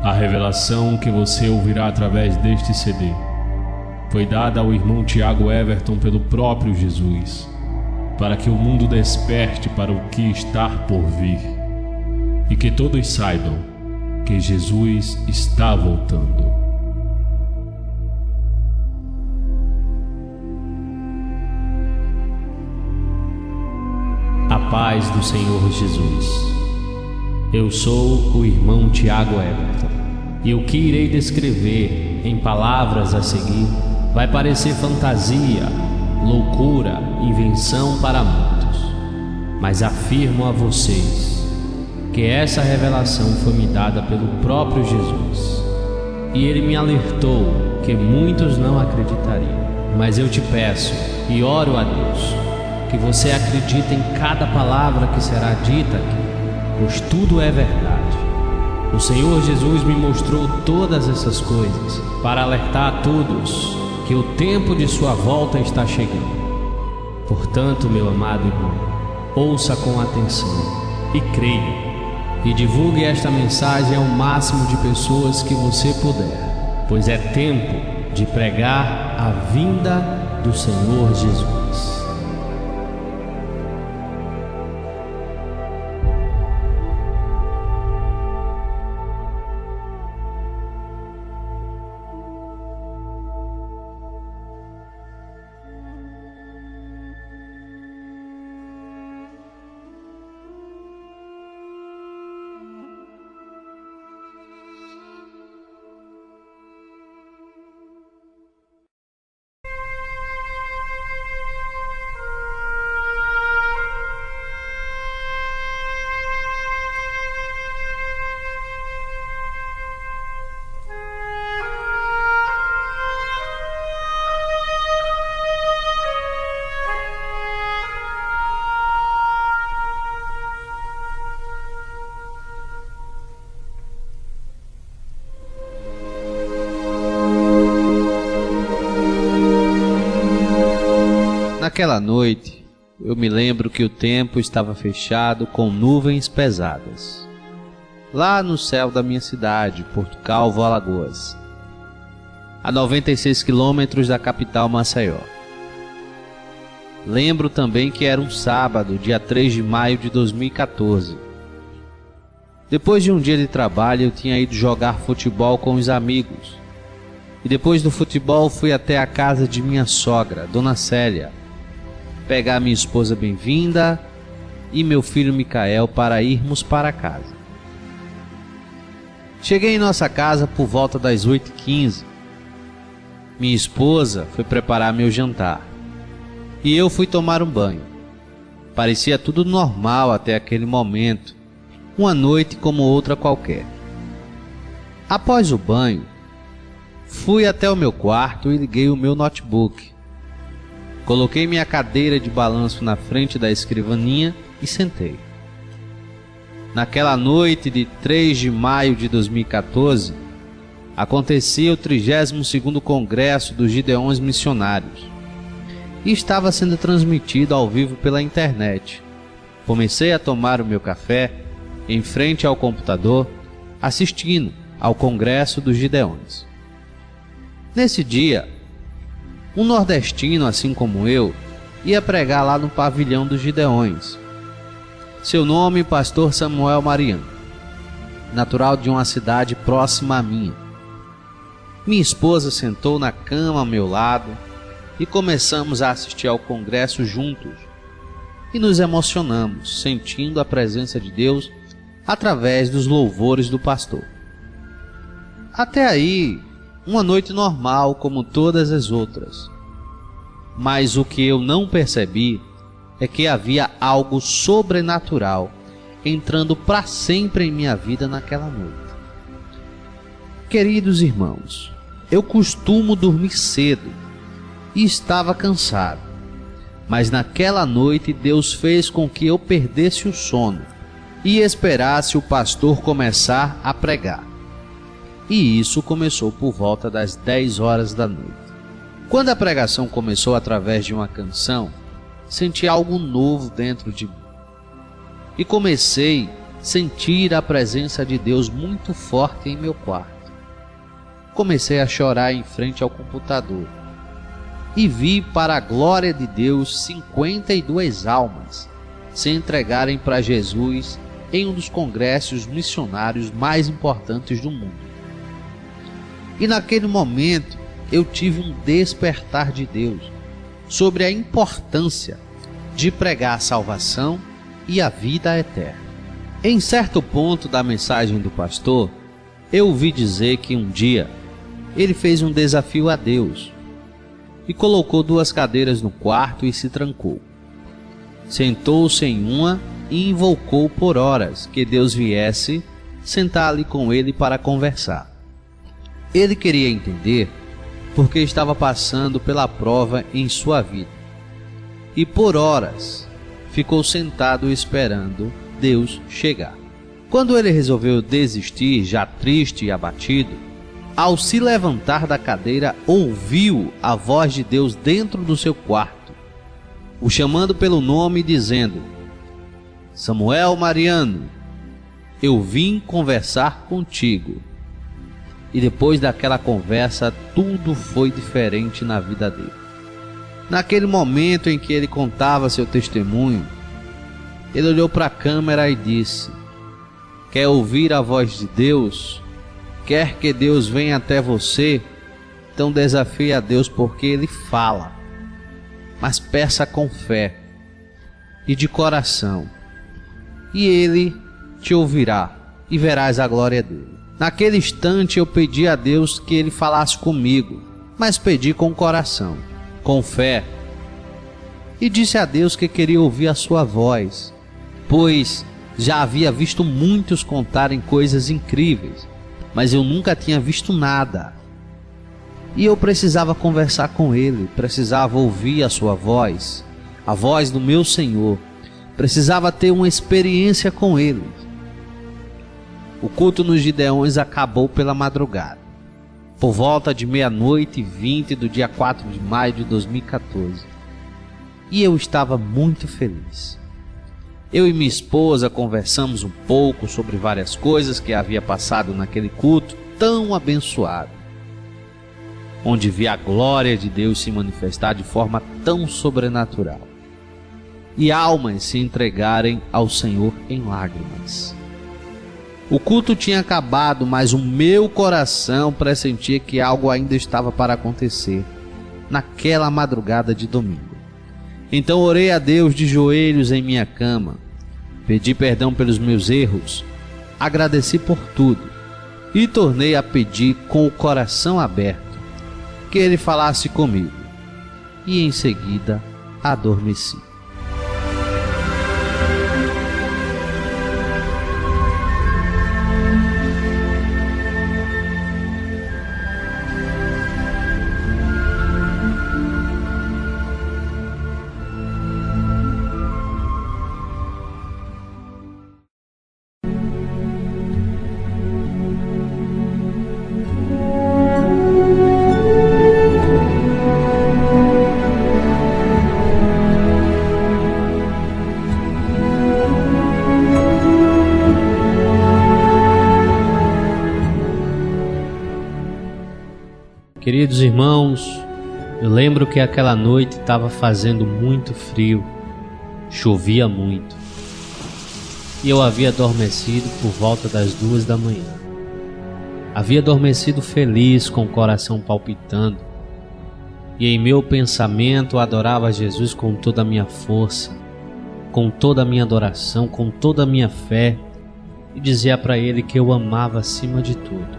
A revelação que você ouvirá através deste CD foi dada ao irmão Tiago Everton pelo próprio Jesus, para que o mundo desperte para o que está por vir e que todos saibam que Jesus está voltando. A paz do Senhor Jesus. Eu sou o irmão Tiago Everton, e o que irei descrever em palavras a seguir vai parecer fantasia, loucura, invenção para muitos, mas afirmo a vocês que essa revelação foi me dada pelo próprio Jesus, e ele me alertou que muitos não acreditariam. Mas eu te peço e oro a Deus que você acredite em cada palavra que será dita aqui, pois tudo é verdade. O Senhor Jesus me mostrou todas essas coisas para alertar a todos que o tempo de sua volta está chegando. Portanto, meu amado irmão, ouça com atenção e creia, e divulgue esta mensagem ao máximo de pessoas que você puder, pois é tempo de pregar a vinda do Senhor Jesus. Naquela noite, eu me lembro que o tempo estava fechado com nuvens pesadas, lá no céu da minha cidade, Porto Calvo, Alagoas, a 96 quilômetros da capital Maceió. Lembro também que era um sábado, dia 3 de maio de 2014. Depois de um dia de trabalho, eu tinha ido jogar futebol com os amigos. E depois do futebol, fui até a casa de minha sogra, Dona Célia, pegar minha esposa Bem-vinda e meu filho Micael para irmos para casa. Cheguei em nossa casa por volta das 8h15. Minha esposa foi preparar meu jantar e eu fui tomar um banho. Parecia tudo normal até aquele momento, uma noite como outra qualquer. Após o banho, fui até o meu quarto e liguei o meu notebook. Coloquei minha cadeira de balanço na frente da escrivaninha e sentei. Naquela noite de 3 de maio de 2014, acontecia o 32º Congresso dos Gideões Missionários e estava sendo transmitido ao vivo pela internet. Comecei a tomar o meu café em frente ao computador, assistindo ao Congresso dos Gideões. Nesse dia, um nordestino, assim como eu, ia pregar lá no pavilhão dos Gideões. Seu nome, Pastor Samuel Mariano, natural de uma cidade próxima à minha. Minha esposa sentou na cama ao meu lado e começamos a assistir ao congresso juntos. E nos emocionamos, sentindo a presença de Deus através dos louvores do pastor. Até aí, uma noite normal como todas as outras. Mas o que eu não percebi é que havia algo sobrenatural entrando para sempre em minha vida naquela noite. Queridos irmãos, eu costumo dormir cedo e estava cansado, mas naquela noite Deus fez com que eu perdesse o sono e esperasse o pastor começar a pregar. E isso começou por volta das 10 horas da noite. Quando a pregação começou através de uma canção, senti algo novo dentro de mim. E comecei a sentir a presença de Deus muito forte em meu quarto. Comecei a chorar em frente ao computador e vi, para a glória de Deus, 52 almas se entregarem para Jesus em um dos congressos missionários mais importantes do mundo. E naquele momento eu tive um despertar de Deus sobre a importância de pregar a salvação e a vida eterna. Em certo ponto da mensagem do pastor, eu ouvi dizer que um dia ele fez um desafio a Deus e colocou 2 cadeiras no quarto e se trancou. Sentou-se em uma e invocou por horas que Deus viesse sentar ali com ele para conversar. Ele queria entender porque estava passando pela prova em sua vida. E por horas ficou sentado esperando Deus chegar. Quando ele resolveu desistir, já triste e abatido, ao se levantar da cadeira, ouviu a voz de Deus dentro do seu quarto, o chamando pelo nome, dizendo: Samuel Mariano, eu vim conversar contigo. E depois daquela conversa, tudo foi diferente na vida dele. Naquele momento em que ele contava seu testemunho, ele olhou para a câmera e disse: quer ouvir a voz de Deus? Quer que Deus venha até você? Então desafie a Deus, porque Ele fala. Mas peça com fé e de coração, e Ele te ouvirá e verás a glória dele. Naquele instante eu pedi a Deus que Ele falasse comigo, mas pedi com coração, com fé, e disse a Deus que queria ouvir a sua voz, pois já havia visto muitos contarem coisas incríveis, mas eu nunca tinha visto nada. E eu precisava conversar com Ele, precisava ouvir a sua voz, a voz do meu Senhor, precisava ter uma experiência com Ele. O culto nos Gideões acabou pela madrugada, por volta de 00:20 do dia 4 de maio de 2014. E eu estava muito feliz. Eu e minha esposa conversamos um pouco sobre várias coisas que havia passado naquele culto tão abençoado, onde vi a glória de Deus se manifestar de forma tão sobrenatural e almas se entregarem ao Senhor em lágrimas. O culto tinha acabado, mas o meu coração pressentia que algo ainda estava para acontecer naquela madrugada de domingo. Então orei a Deus de joelhos em minha cama, pedi perdão pelos meus erros, agradeci por tudo e tornei a pedir com o coração aberto que Ele falasse comigo, e em seguida adormeci. Queridos irmãos, eu lembro que aquela noite estava fazendo muito frio, chovia muito, e eu havia adormecido por volta das 2 da manhã. Havia adormecido feliz, com o coração palpitando, e em meu pensamento adorava Jesus com toda a minha força, com toda a minha adoração, com toda a minha fé, e dizia para Ele que eu amava acima de tudo.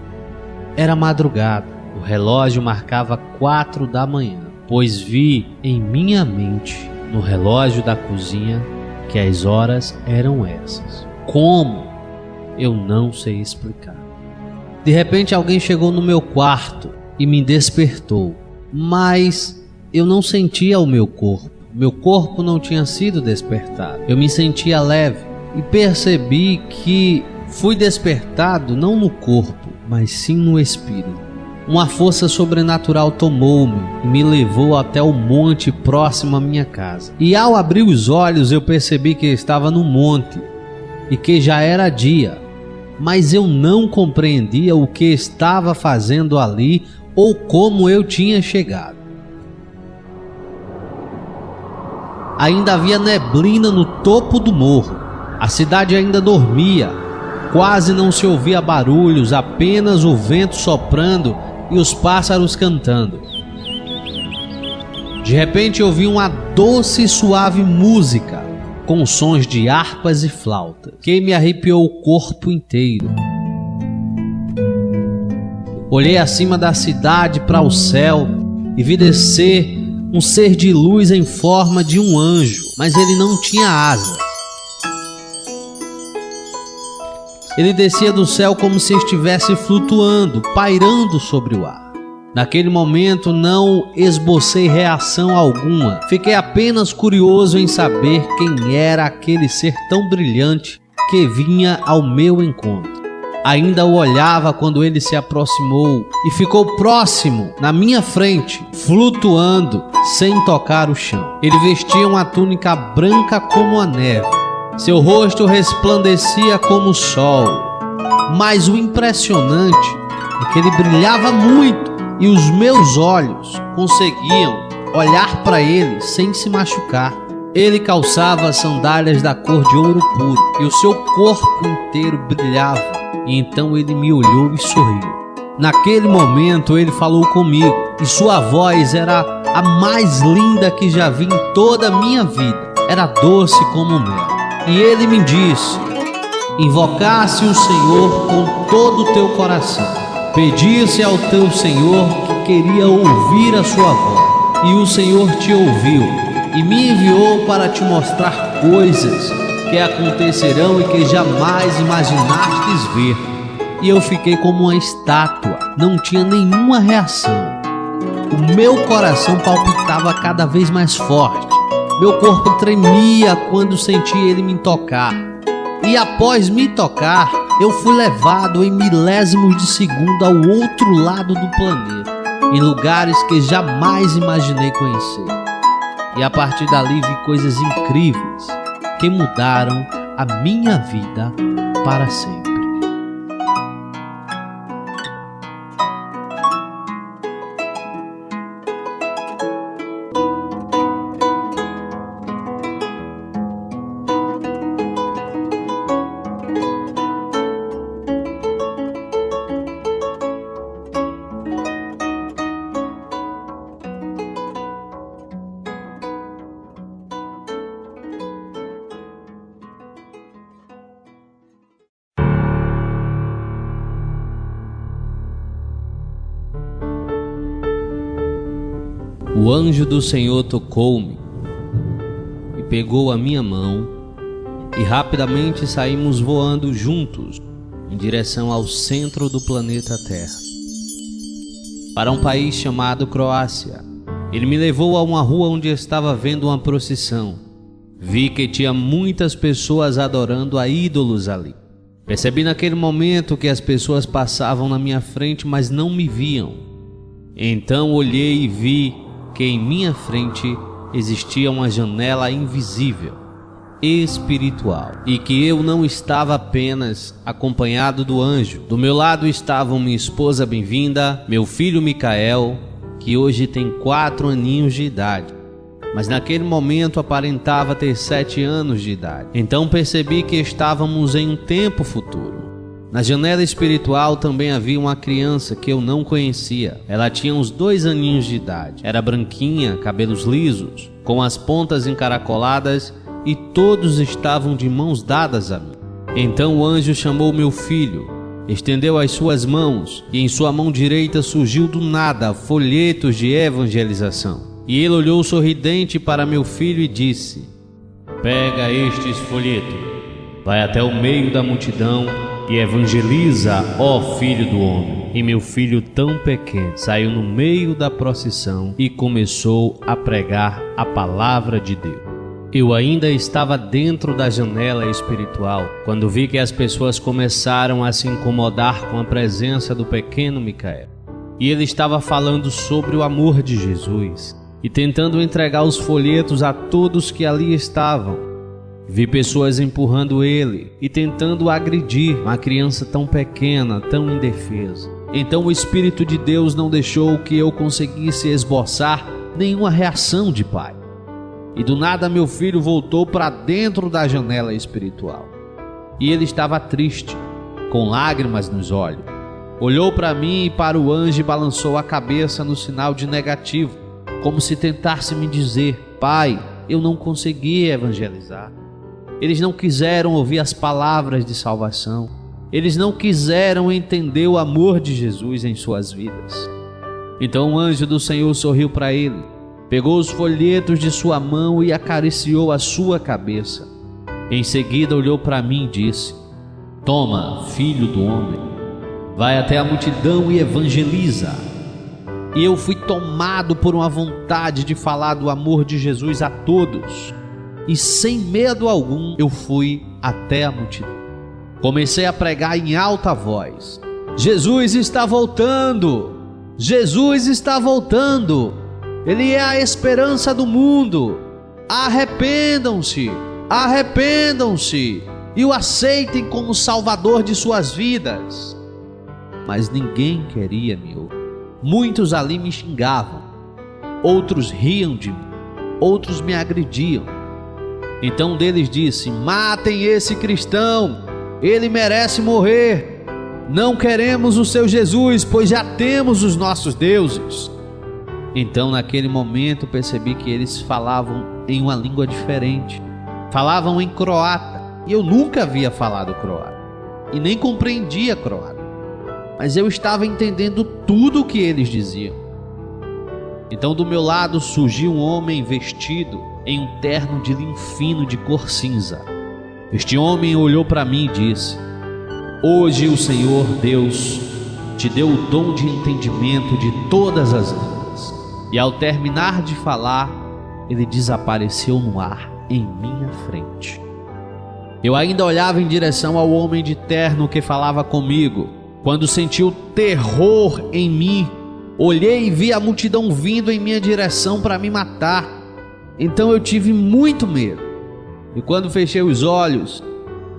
Era madrugada. O relógio marcava 4 da manhã, pois vi em minha mente, no relógio da cozinha, que as horas eram essas. Como? Eu não sei explicar. De repente alguém chegou no meu quarto e me despertou, mas eu não sentia o meu corpo. Meu corpo não tinha sido despertado. Eu me sentia leve e percebi que fui despertado não no corpo, mas sim no espírito. Uma força sobrenatural tomou-me e me levou até o monte próximo à minha casa. E ao abrir os olhos eu percebi que estava no monte, e que já era dia, mas eu não compreendia o que estava fazendo ali ou como eu tinha chegado. Ainda havia neblina no topo do morro. A cidade ainda dormia. Quase não se ouvia barulhos, apenas o vento soprando e os pássaros cantando. De repente ouvi uma doce e suave música, com sons de harpas e flautas, que me arrepiou o corpo inteiro. Olhei acima da cidade para o céu e vi descer um ser de luz em forma de um anjo, mas ele não tinha asas. Ele descia do céu como se estivesse flutuando, pairando sobre o ar. Naquele momento não esbocei reação alguma. Fiquei apenas curioso em saber quem era aquele ser tão brilhante que vinha ao meu encontro. Ainda o olhava quando ele se aproximou e ficou próximo, na minha frente, flutuando, sem tocar o chão. Ele vestia uma túnica branca como a neve. Seu rosto resplandecia como o sol. Mas o impressionante é que ele brilhava muito e os meus olhos conseguiam olhar para ele sem se machucar. Ele calçava sandálias da cor de ouro puro e o seu corpo inteiro brilhava. E então ele me olhou e sorriu. Naquele momento ele falou comigo e sua voz era a mais linda que já vi em toda a minha vida. Era doce como mel. E ele me disse: invocasse o Senhor com todo o teu coração, pedisse ao teu Senhor que queria ouvir a sua voz, e o Senhor te ouviu e me enviou para te mostrar coisas que acontecerão e que jamais imaginastes ver. E eu fiquei como uma estátua, não tinha nenhuma reação. O meu coração palpitava cada vez mais forte, meu corpo tremia quando senti ele me tocar. E após me tocar, eu fui levado em milésimos de segundo ao outro lado do planeta, em lugares que jamais imaginei conhecer. E a partir dali vi coisas incríveis que mudaram a minha vida para sempre. O anjo do Senhor tocou-me e pegou a minha mão, e rapidamente saímos voando juntos em direção ao centro do planeta Terra, para um país chamado Croácia. Ele me levou a uma rua onde estava vendo uma procissão. Vi que tinha muitas pessoas adorando a ídolos ali. Percebi naquele momento que as pessoas passavam na minha frente, mas não me viam. Então olhei e vi que em minha frente existia uma janela invisível, espiritual, e que eu não estava apenas acompanhado do anjo. Do meu lado estavam minha esposa bem-vinda, meu filho Micael, que hoje tem 4 aninhos de idade, mas naquele momento aparentava ter 7 anos de idade. Então percebi que estávamos em um tempo futuro. Na janela espiritual também havia uma criança que eu não conhecia. Ela tinha uns 2 aninhos de idade. Era branquinha, cabelos lisos, com as pontas encaracoladas, e todos estavam de mãos dadas a mim. Então o anjo chamou meu filho, estendeu as suas mãos, e em sua mão direita surgiu do nada folhetos de evangelização. E ele olhou sorridente para meu filho e disse: pega estes folhetos, vai até o meio da multidão e evangeliza, ó filho do homem. E meu filho tão pequeno saiu no meio da procissão e começou a pregar a palavra de Deus. Eu ainda estava dentro da janela espiritual quando vi que as pessoas começaram a se incomodar com a presença do pequeno Micael. E ele estava falando sobre o amor de Jesus e tentando entregar os folhetos a todos que ali estavam. Vi pessoas empurrando ele e tentando agredir uma criança tão pequena, tão indefesa. Então o Espírito de Deus não deixou que eu conseguisse esboçar nenhuma reação de pai. E do nada meu filho voltou para dentro da janela espiritual. E ele estava triste, com lágrimas nos olhos. Olhou para mim e para o anjo e balançou a cabeça no sinal de negativo, como se tentasse me dizer: pai, eu não consegui evangelizar. Eles não quiseram ouvir as palavras de salvação. Eles não quiseram entender o amor de Jesus em suas vidas. Então o anjo do Senhor sorriu para ele, pegou os folhetos de sua mão e acariciou a sua cabeça. Em seguida olhou para mim e disse: toma, filho do homem, vai até a multidão e evangeliza. E eu fui tomado por uma vontade de falar do amor de Jesus a todos. E sem medo algum eu fui até a multidão. Comecei a pregar em alta voz: Jesus está voltando! Jesus está voltando! Ele é a esperança do mundo! Arrependam-se! Arrependam-se! E o aceitem como Salvador de suas vidas! Mas ninguém queria me ouvir. Muitos ali me xingavam, outros riam de mim, outros me agrediam. Então um deles disse: matem esse cristão, ele merece morrer. Não queremos o seu Jesus, pois já temos os nossos deuses. Então naquele momento percebi que eles falavam em uma língua diferente. Falavam em croata, e eu nunca havia falado croata, e nem compreendia croata. Mas eu estava entendendo tudo o que eles diziam. Então do meu lado surgiu um homem vestido em um terno de linho fino de cor cinza. Este homem olhou para mim e disse: hoje o Senhor Deus te deu o dom de entendimento de todas as línguas. E ao terminar de falar, ele desapareceu no ar em minha frente. Eu ainda olhava em direção ao homem de terno que falava comigo, quando senti o terror em mim. Olhei e vi a multidão vindo em minha direção para me matar. Então eu tive muito medo. E quando fechei os olhos,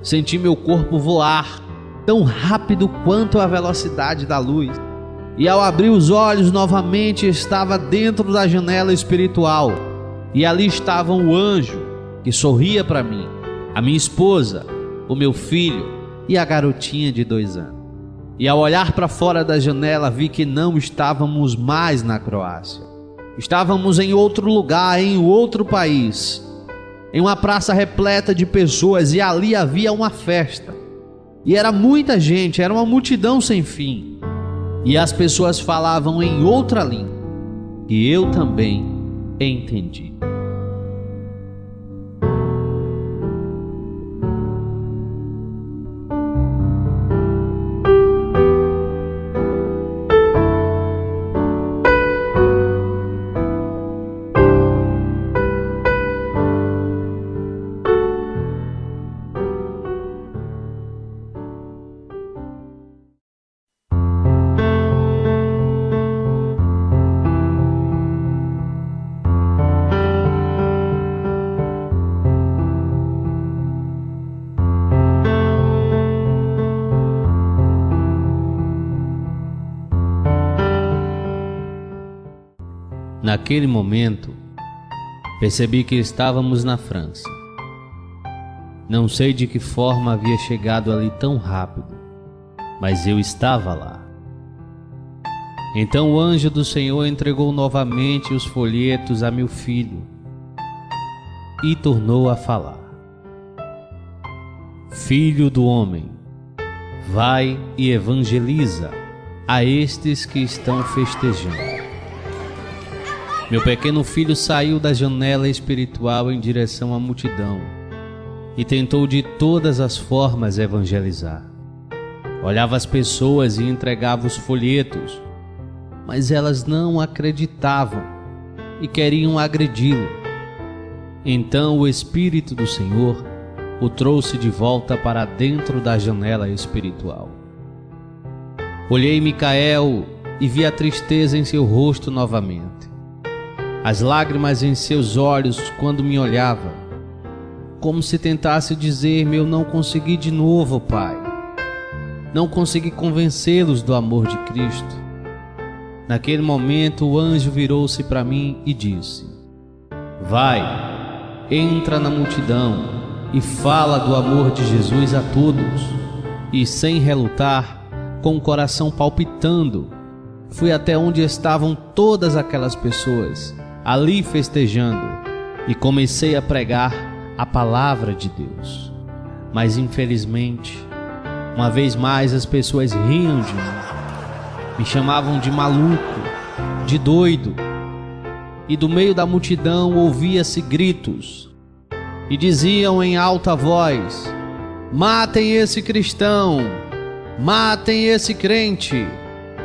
senti meu corpo voar, tão rápido quanto a velocidade da luz. E ao abrir os olhos novamente, estava dentro da janela espiritual. E ali estavam o anjo, que sorria para mim, a minha esposa, o meu filho e a garotinha de 2 anos. E ao olhar para fora da janela, vi que não estávamos mais na Croácia. Estávamos em outro lugar, em outro país, em uma praça repleta de pessoas, e ali havia uma festa. E era muita gente, era uma multidão sem fim. E as pessoas falavam em outra língua, e eu também entendi. Naquele momento, percebi que estávamos na França. Não sei de que forma havia chegado ali tão rápido, mas eu estava lá. Então o anjo do Senhor entregou novamente os folhetos a meu filho e tornou a falar: Filho do homem, vai e evangeliza a estes que estão festejando. Meu pequeno filho saiu da janela espiritual em direção à multidão e tentou de todas as formas evangelizar. Olhava as pessoas e entregava os folhetos, mas elas não acreditavam e queriam agredi-lo. Então o Espírito do Senhor o trouxe de volta para dentro da janela espiritual. Olhei Micael e vi a tristeza em seu rosto novamente, as lágrimas em seus olhos quando me olhava. como se tentasse dizer-me: eu não consegui de novo, Pai. Não consegui convencê-los do amor de Cristo. Naquele momento o anjo virou-se para mim e disse: vai, entra na multidão e fala do amor de Jesus a todos. E sem relutar, com o coração palpitando, fui até onde estavam todas aquelas pessoas, ali festejando, e comecei a pregar a palavra de Deus. Mas infelizmente, uma vez mais as pessoas riam de mim, me chamavam de maluco, de doido, e do meio da multidão ouvia-se gritos, e diziam em alta voz: matem esse cristão, matem esse crente,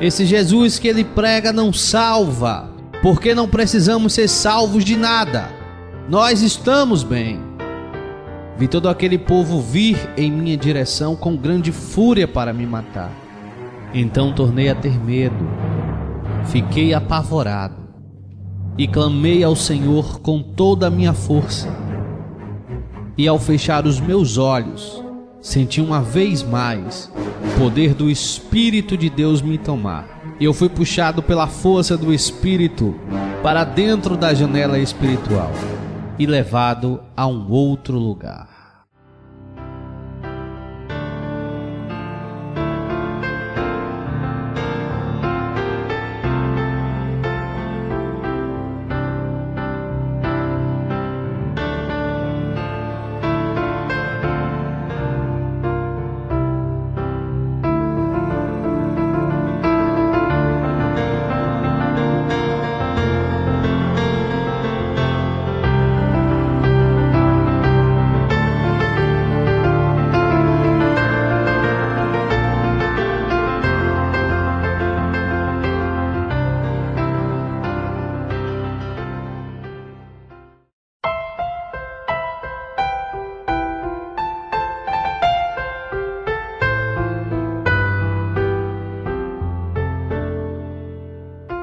esse Jesus que ele prega não salva, porque não precisamos ser salvos de nada, nós estamos bem. Vi todo aquele povo vir em minha direção com grande fúria para me matar. Então tornei a ter medo, fiquei apavorado e clamei ao Senhor com toda a minha força. E ao fechar os meus olhos, senti uma vez mais o poder do Espírito de Deus me tomar. Eu fui puxado pela força do Espírito para dentro da janela espiritual e levado a um outro lugar.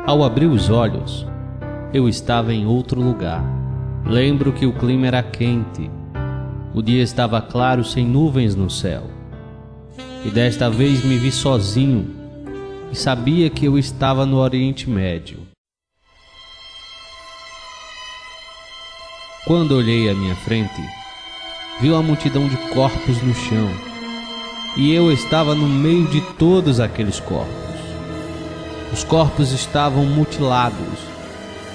Ao abrir os olhos, eu estava em outro lugar. Lembro que o clima era quente. O dia estava claro, sem nuvens no céu. E desta vez me vi sozinho e sabia que eu estava no Oriente Médio. Quando olhei à minha frente, vi uma multidão de corpos no chão, e eu estava no meio de todos aqueles corpos. Os corpos estavam mutilados,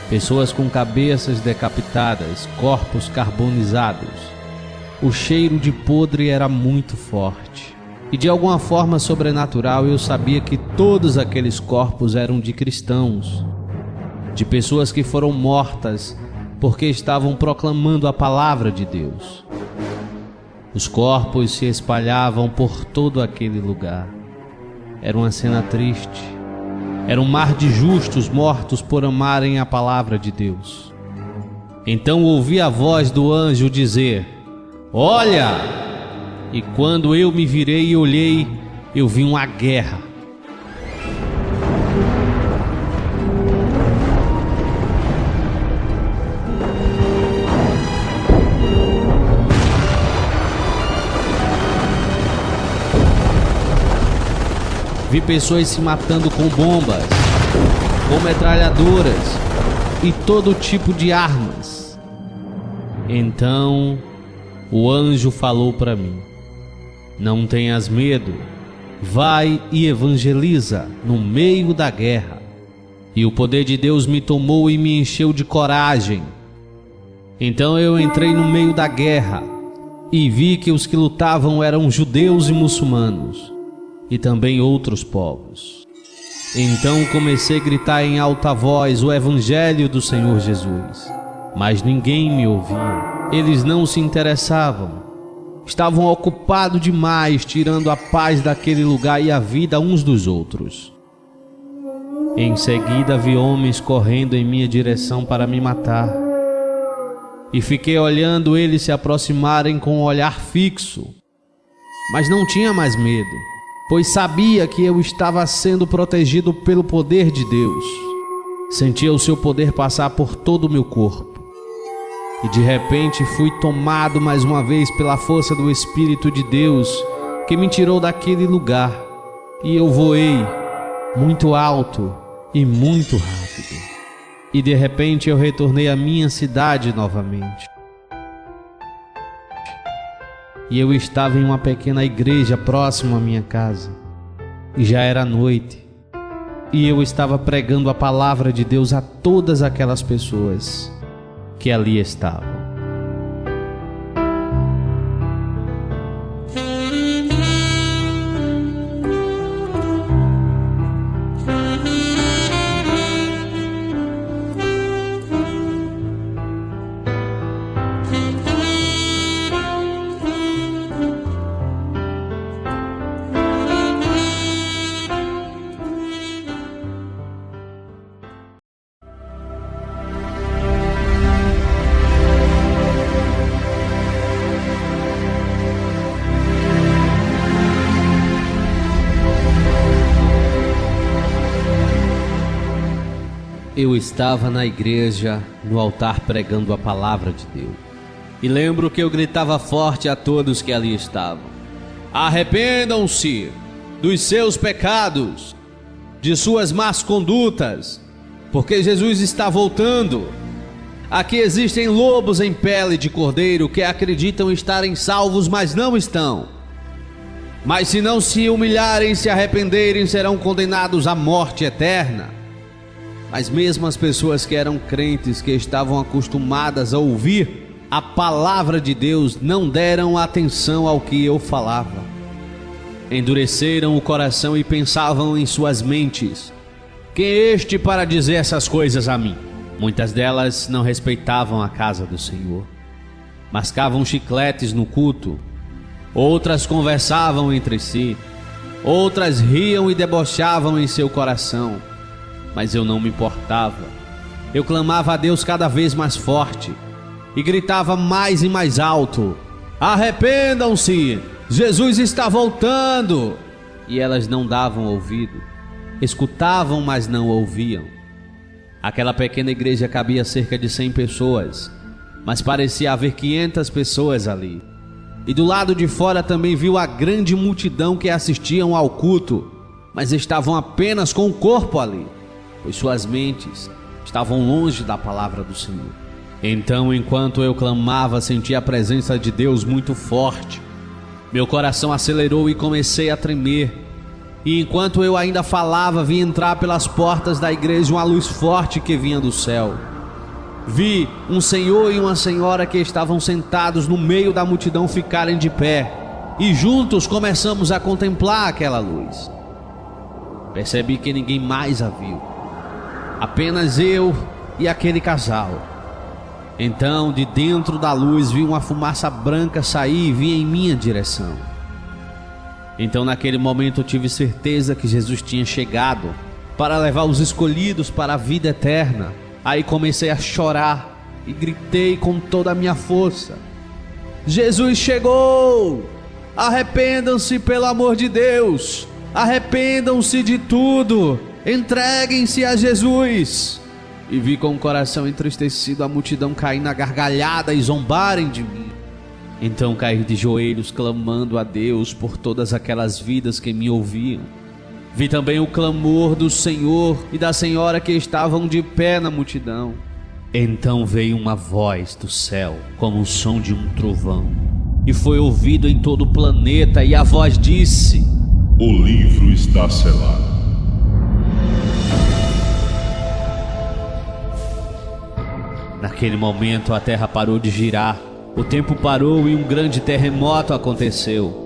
pessoas com cabeças decapitadas, corpos carbonizados. O cheiro de podre era muito forte. E de alguma forma sobrenatural eu sabia que todos aqueles corpos eram de cristãos, de pessoas que foram mortas porque estavam proclamando a palavra de Deus. Os corpos se espalhavam por todo aquele lugar. Era uma cena triste. Era um mar de justos mortos por amarem a palavra de Deus. Então ouvi a voz do anjo dizer: olha! E quando eu me virei e olhei, eu vi uma guerra. Vi pessoas se matando com bombas, com metralhadoras e todo tipo de armas. Então o anjo falou para mim: não tenhas medo, vai e evangeliza no meio da guerra. E o poder de Deus me tomou e me encheu de coragem. Então eu entrei no meio da guerra e vi que os que lutavam eram judeus e muçulmanos, e também outros povos. Então comecei a gritar em alta voz o evangelho do Senhor Jesus, mas ninguém me ouvia. Eles não se interessavam. Estavam ocupados demais, tirando a paz daquele lugar e a vida uns dos outros. Em seguida vi homens correndo em minha direção para me matar, e fiquei olhando eles se aproximarem com um olhar fixo, mas não tinha mais medo, pois sabia que eu estava sendo protegido pelo poder de Deus. Sentia o seu poder passar por todo o meu corpo. E de repente fui tomado mais uma vez pela força do Espírito de Deus, que me tirou daquele lugar, e eu voei muito alto e muito rápido. E de repente eu retornei à minha cidade novamente. E eu estava em uma pequena igreja próxima à minha casa. E já era noite. E eu estava pregando a palavra de Deus a todas aquelas pessoas que ali estavam. Eu estava na igreja, no altar, pregando a palavra de Deus. E lembro que eu gritava forte a todos que ali estavam: arrependam-se dos seus pecados, de suas más condutas, porque Jesus está voltando. Aqui existem lobos em pele de cordeiro que acreditam estarem salvos, mas não estão. Mas se não se humilharem e se arrependerem, serão condenados à morte eterna. Mas mesmo as pessoas que eram crentes, que estavam acostumadas a ouvir a palavra de Deus, não deram atenção ao que eu falava. Endureceram o coração e pensavam em suas mentes: quem é este para dizer essas coisas a mim? Muitas delas não respeitavam a casa do Senhor, mascavam chicletes no culto. Outras conversavam entre si, outras riam e debochavam em seu coração. Mas eu não me importava. Eu clamava a Deus cada vez mais forte e gritava mais e mais alto: arrependam-se, Jesus está voltando! E elas não davam ouvido, escutavam, mas não ouviam. Aquela pequena igreja cabia cerca de 100 pessoas, mas parecia haver 500 pessoas ali. E do lado de fora também viu a grande multidão que assistiam ao culto, mas estavam apenas com o corpo ali, pois suas mentes estavam longe da palavra do Senhor. Então, enquanto eu clamava, senti a presença de Deus muito forte. Meu coração acelerou e comecei a tremer. E enquanto eu ainda falava, vi entrar pelas portas da igreja uma luz forte que vinha do céu. Vi um senhor e uma senhora que estavam sentados no meio da multidão ficarem de pé, e juntos começamos a contemplar aquela luz. Percebi que ninguém mais a viu, apenas eu e aquele casal. Então, de dentro da luz, vi uma fumaça branca sair e vir em minha direção. Então, naquele momento, eu tive certeza que Jesus tinha chegado para levar os escolhidos para a vida eterna. Aí comecei a chorar e gritei com toda a minha força: Jesus chegou! Arrependam-se, pelo amor de Deus! Arrependam-se de tudo! Entreguem-se a Jesus! E vi com o coração entristecido a multidão cair na gargalhada e zombarem de mim. Então caí de joelhos clamando a Deus por todas aquelas vidas que me ouviam. Vi também o clamor do Senhor e da senhora que estavam de pé na multidão. Então veio uma voz do céu, como o som de um trovão, e foi ouvido em todo o planeta, e a voz disse: o livro está selado. Naquele momento a terra parou de girar, o tempo parou e um grande terremoto aconteceu.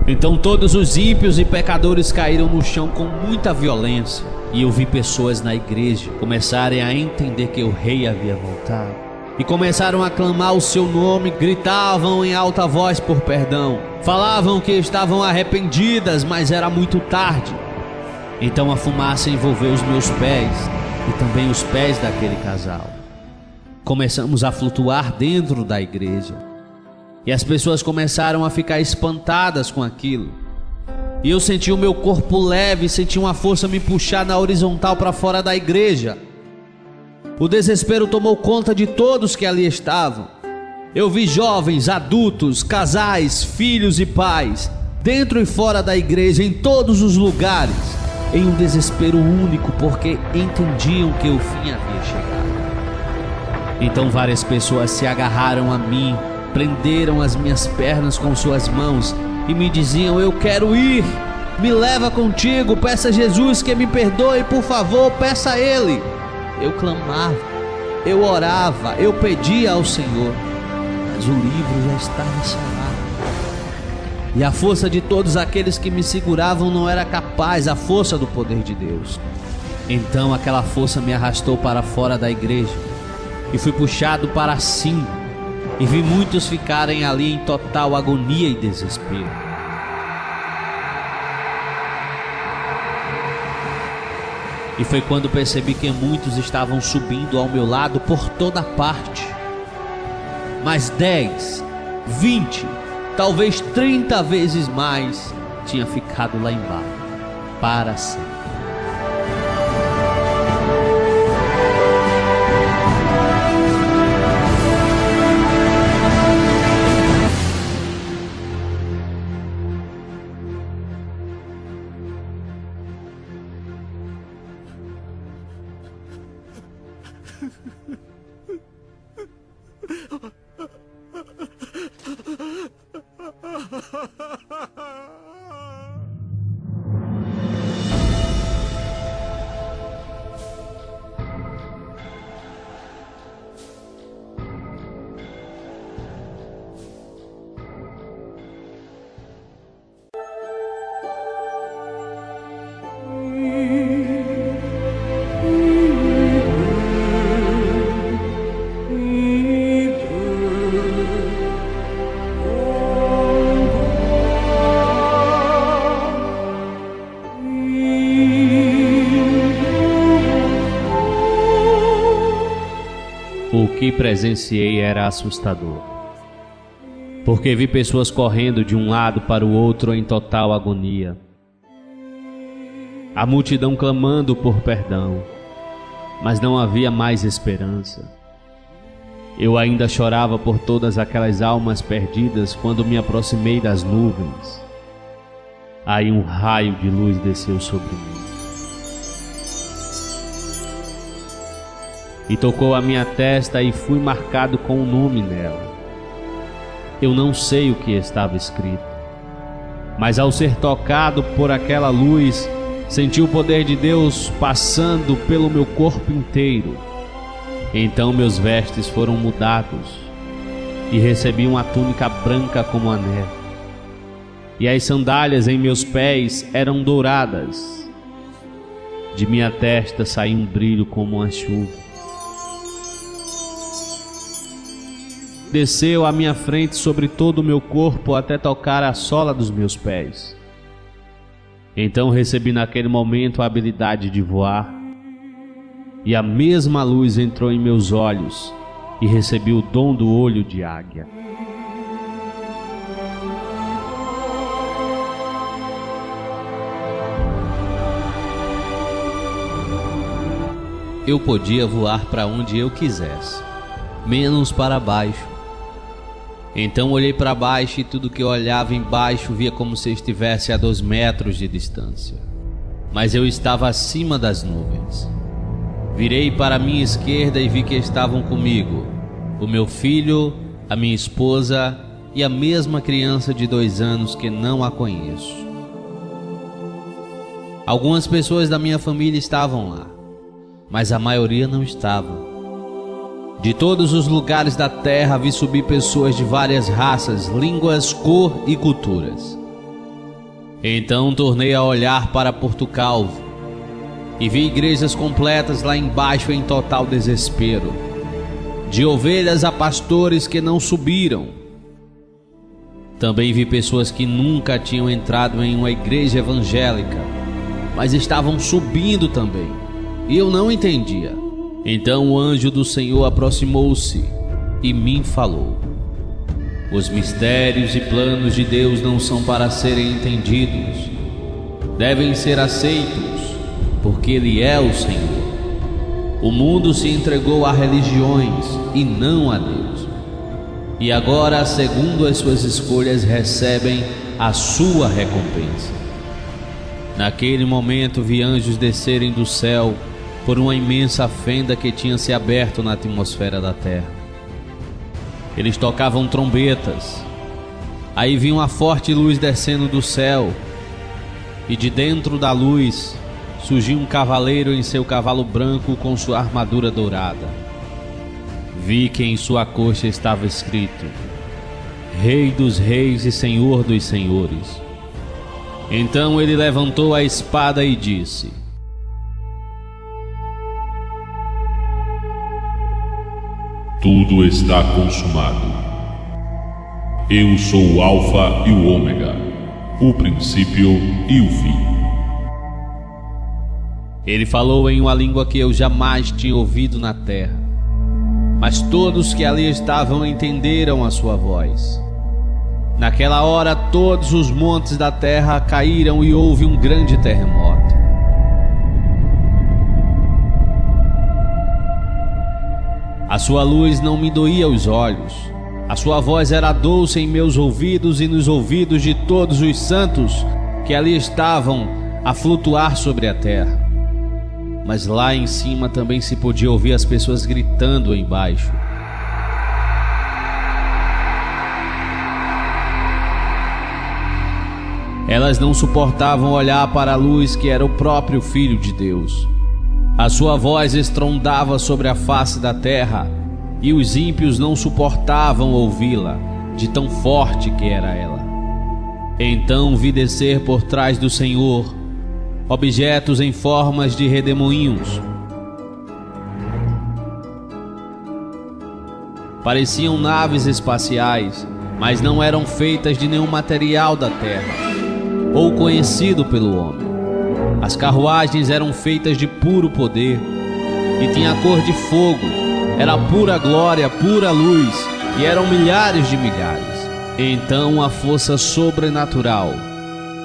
Então todos os ímpios e pecadores caíram no chão com muita violência. E eu vi pessoas na igreja começarem a entender que o rei havia voltado. E começaram a clamar o seu nome, gritavam em alta voz por perdão. Falavam que estavam arrependidas, mas era muito tarde. Então a fumaça envolveu os meus pés e também os pés daquele casal. Começamos a flutuar dentro da igreja. E as pessoas começaram a ficar espantadas com aquilo. E eu senti o meu corpo leve, senti uma força me puxar na horizontal para fora da igreja. O desespero tomou conta de todos que ali estavam. Eu vi jovens, adultos, casais, filhos e pais, dentro e fora da igreja, em todos os lugares, em um desespero único, porque entendiam que o fim havia chegado. Então várias pessoas se agarraram a mim, prenderam as minhas pernas com suas mãos e me diziam: eu quero ir, me leva contigo, peça a Jesus que me perdoe, por favor, peça a Ele. Eu clamava, eu orava, eu pedia ao Senhor, mas o livro já estava selado. E a força de todos aqueles que me seguravam não era capaz, a força do poder de Deus. Então aquela força me arrastou para fora da igreja e fui puxado para cima, e vi muitos ficarem ali em total agonia e desespero. E foi quando percebi que muitos estavam subindo ao meu lado por toda parte. Mas 10, 20, talvez 30 vezes mais tinha ficado lá embaixo, para sempre. O que presenciei era assustador, porque vi pessoas correndo de um lado para o outro em total agonia. A multidão clamando por perdão, mas não havia mais esperança. Eu ainda chorava por todas aquelas almas perdidas quando me aproximei das nuvens. Aí um raio de luz desceu sobre mim e tocou a minha testa, e fui marcado com um nome nela. Eu não sei o que estava escrito, mas ao ser tocado por aquela luz, senti o poder de Deus passando pelo meu corpo inteiro. Então meus vestes foram mudados e recebi uma túnica branca como a neve, e as sandálias em meus pés eram douradas. De minha testa saiu um brilho como uma chuva. Desceu à minha frente sobre todo o meu corpo até tocar a sola dos meus pés. Então recebi naquele momento a habilidade de voar, e a mesma luz entrou em meus olhos e recebi o dom do olho de águia. Eu podia voar para onde eu quisesse, menos para baixo. Então olhei para baixo, e tudo que eu olhava embaixo via como se estivesse a 2 metros de distância. Mas eu estava acima das nuvens. Virei para a minha esquerda e vi que estavam comigo o meu filho, a minha esposa e a mesma criança de 2 anos que não a conheço. Algumas pessoas da minha família estavam lá, mas a maioria não estava. De todos os lugares da terra vi subir pessoas de várias raças, línguas, cor e culturas. Então tornei a olhar para Porto Calvo e vi igrejas completas lá embaixo em total desespero, de ovelhas a pastores que não subiram. Também vi pessoas que nunca tinham entrado em uma igreja evangélica, mas estavam subindo também, e eu não entendia. Então o anjo do Senhor aproximou-se e me falou: os mistérios e planos de Deus não são para serem entendidos, devem ser aceitos, porque Ele é o Senhor. O mundo se entregou a religiões e não a Deus. E agora, segundo as suas escolhas, recebem a sua recompensa. Naquele momento vi anjos descerem do céu por uma imensa fenda que tinha se aberto na atmosfera da terra. Eles tocavam trombetas. Aí vi uma forte luz descendo do céu, e de dentro da luz surgiu um cavaleiro em seu cavalo branco com sua armadura dourada. Vi que em sua coxa estava escrito: Rei dos reis e Senhor dos senhores. Então ele levantou a espada e disse: Tudo está consumado. Eu sou o Alfa e o Ômega, o princípio e o fim. Ele falou em uma língua que eu jamais tinha ouvido na terra, mas todos que ali estavam entenderam a sua voz. Naquela hora todos os montes da terra caíram e houve um grande terremoto. A sua luz não me doía os olhos, a sua voz era doce em meus ouvidos e nos ouvidos de todos os santos que ali estavam a flutuar sobre a terra. Mas lá em cima também se podia ouvir as pessoas gritando embaixo. Elas não suportavam olhar para a luz que era o próprio Filho de Deus. A sua voz estrondava sobre a face da terra, e os ímpios não suportavam ouvi-la, de tão forte que era ela. Então vi descer por trás do Senhor objetos em formas de redemoinhos. Pareciam naves espaciais, mas não eram feitas de nenhum material da terra ou conhecido pelo homem. As carruagens eram feitas de puro poder e tinha a cor de fogo. Era pura glória, pura luz, e eram milhares de milhares. Então a força sobrenatural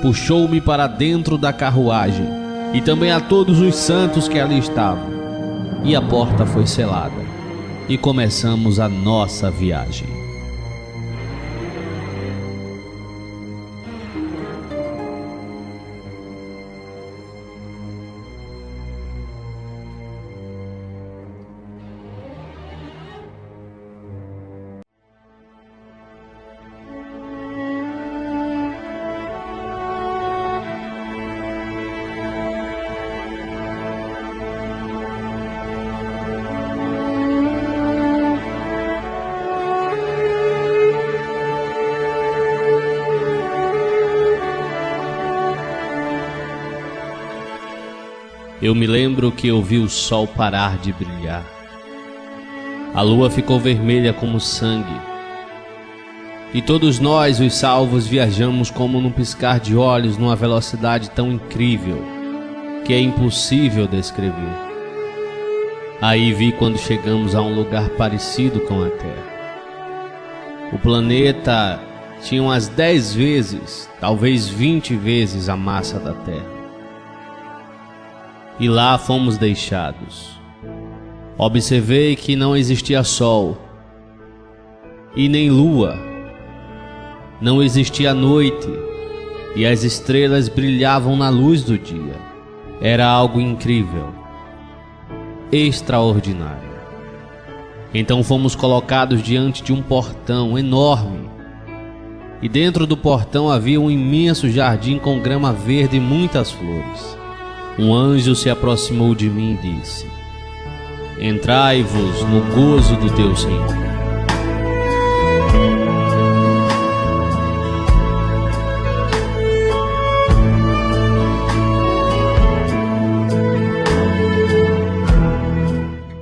puxou-me para dentro da carruagem, e também a todos os santos que ali estavam. E a porta foi selada, e começamos a nossa viagem. Eu me lembro que eu vi o sol parar de brilhar. A lua ficou vermelha como sangue. E todos nós, os salvos, viajamos como num piscar de olhos, numa velocidade tão incrível que é impossível descrever. Aí vi quando chegamos a um lugar parecido com a Terra. O planeta tinha umas 10 vezes, talvez 20 vezes a massa da Terra. E lá fomos deixados. Observei que não existia sol e nem lua. Não existia noite e as estrelas brilhavam na luz do dia. Era algo incrível, extraordinário. Então fomos colocados diante de um portão enorme. E dentro do portão havia um imenso jardim com grama verde e muitas flores. Um anjo se aproximou de mim e disse: Entrai-vos no gozo do teu Senhor.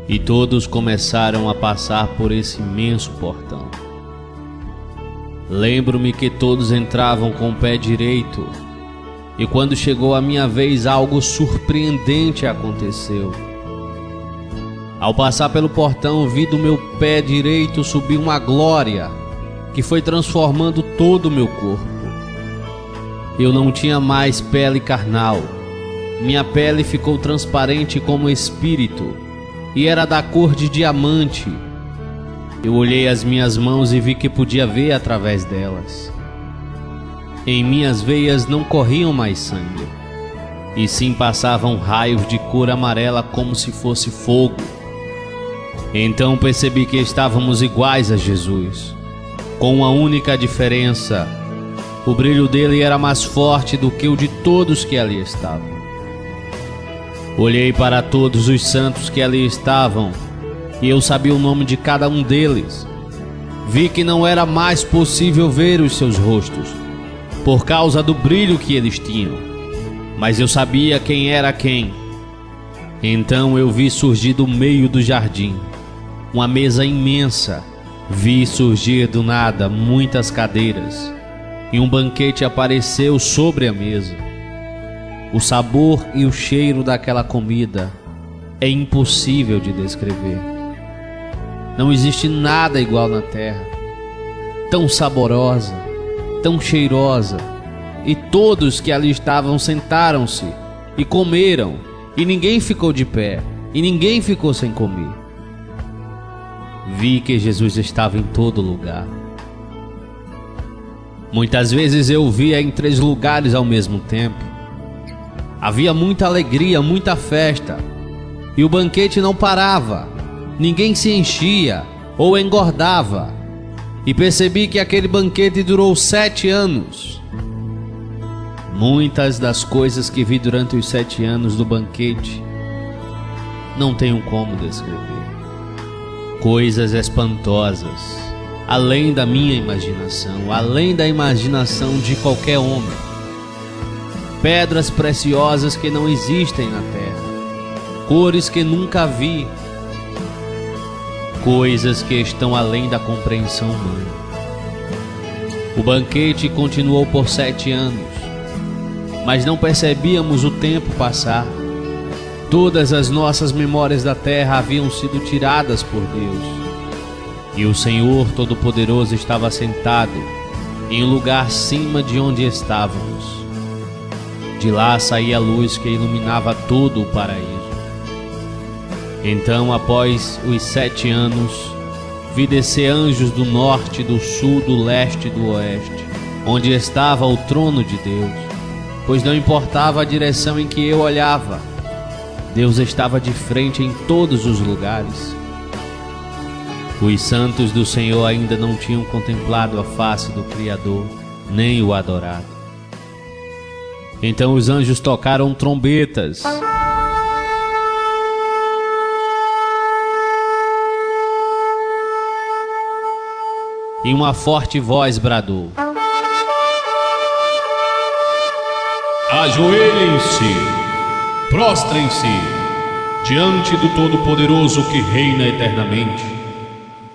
E todos começaram a passar por esse imenso portão. Lembro-me que todos entravam com o pé direito. E quando chegou a minha vez, algo surpreendente aconteceu. Ao passar pelo portão, vi do meu pé direito subir uma glória que foi transformando todo o meu corpo. Eu não tinha mais pele carnal. Minha pele ficou transparente como espírito e era da cor de diamante. Eu olhei as minhas mãos e vi que podia ver através delas. Em minhas veias não corriam mais sangue, e sim passavam raios de cor amarela como se fosse fogo. Então percebi que estávamos iguais a Jesus, com uma única diferença: o brilho dele era mais forte do que o de todos que ali estavam. Olhei para todos os santos que ali estavam, e eu sabia o nome de cada um deles. Vi que não era mais possível ver os seus rostos, por causa do brilho que eles tinham, mas eu sabia quem era quem. Então eu vi surgir do meio do jardim uma mesa imensa. Vi surgir do nada muitas cadeiras, e um banquete apareceu sobre a mesa. O sabor e o cheiro daquela comida é impossível de descrever. Não existe nada igual na terra, tão saborosa, tão cheirosa. E todos que ali estavam sentaram-se e comeram, e ninguém ficou de pé, e ninguém ficou sem comer. Vi que Jesus estava em todo lugar. Muitas vezes eu o via em 3 lugares ao mesmo tempo. Havia muita alegria, muita festa, e o banquete não parava. Ninguém se enchia ou engordava. E percebi que aquele banquete durou 7 anos. Muitas das coisas que vi durante os 7 anos do banquete não tenho como descrever. Coisas espantosas, além da minha imaginação, além da imaginação de qualquer homem. Pedras preciosas que não existem na terra, cores que nunca vi, coisas que estão além da compreensão humana. O banquete continuou por 7 anos, mas não percebíamos o tempo passar. Todas as nossas memórias da terra haviam sido tiradas por Deus, e o Senhor Todo-Poderoso estava sentado em um lugar acima de onde estávamos. De lá saía a luz que iluminava todo o paraíso. Então, após os 7 anos, vi descer anjos do norte, do sul, do leste e do oeste, onde estava o trono de Deus, pois não importava a direção em que eu olhava, Deus estava de frente em todos os lugares. Os santos do Senhor ainda não tinham contemplado a face do Criador, nem o adorado. Então os anjos tocaram trombetas. E uma forte voz bradou: Ajoelhem-se, prostrem-se diante do Todo-Poderoso que reina eternamente,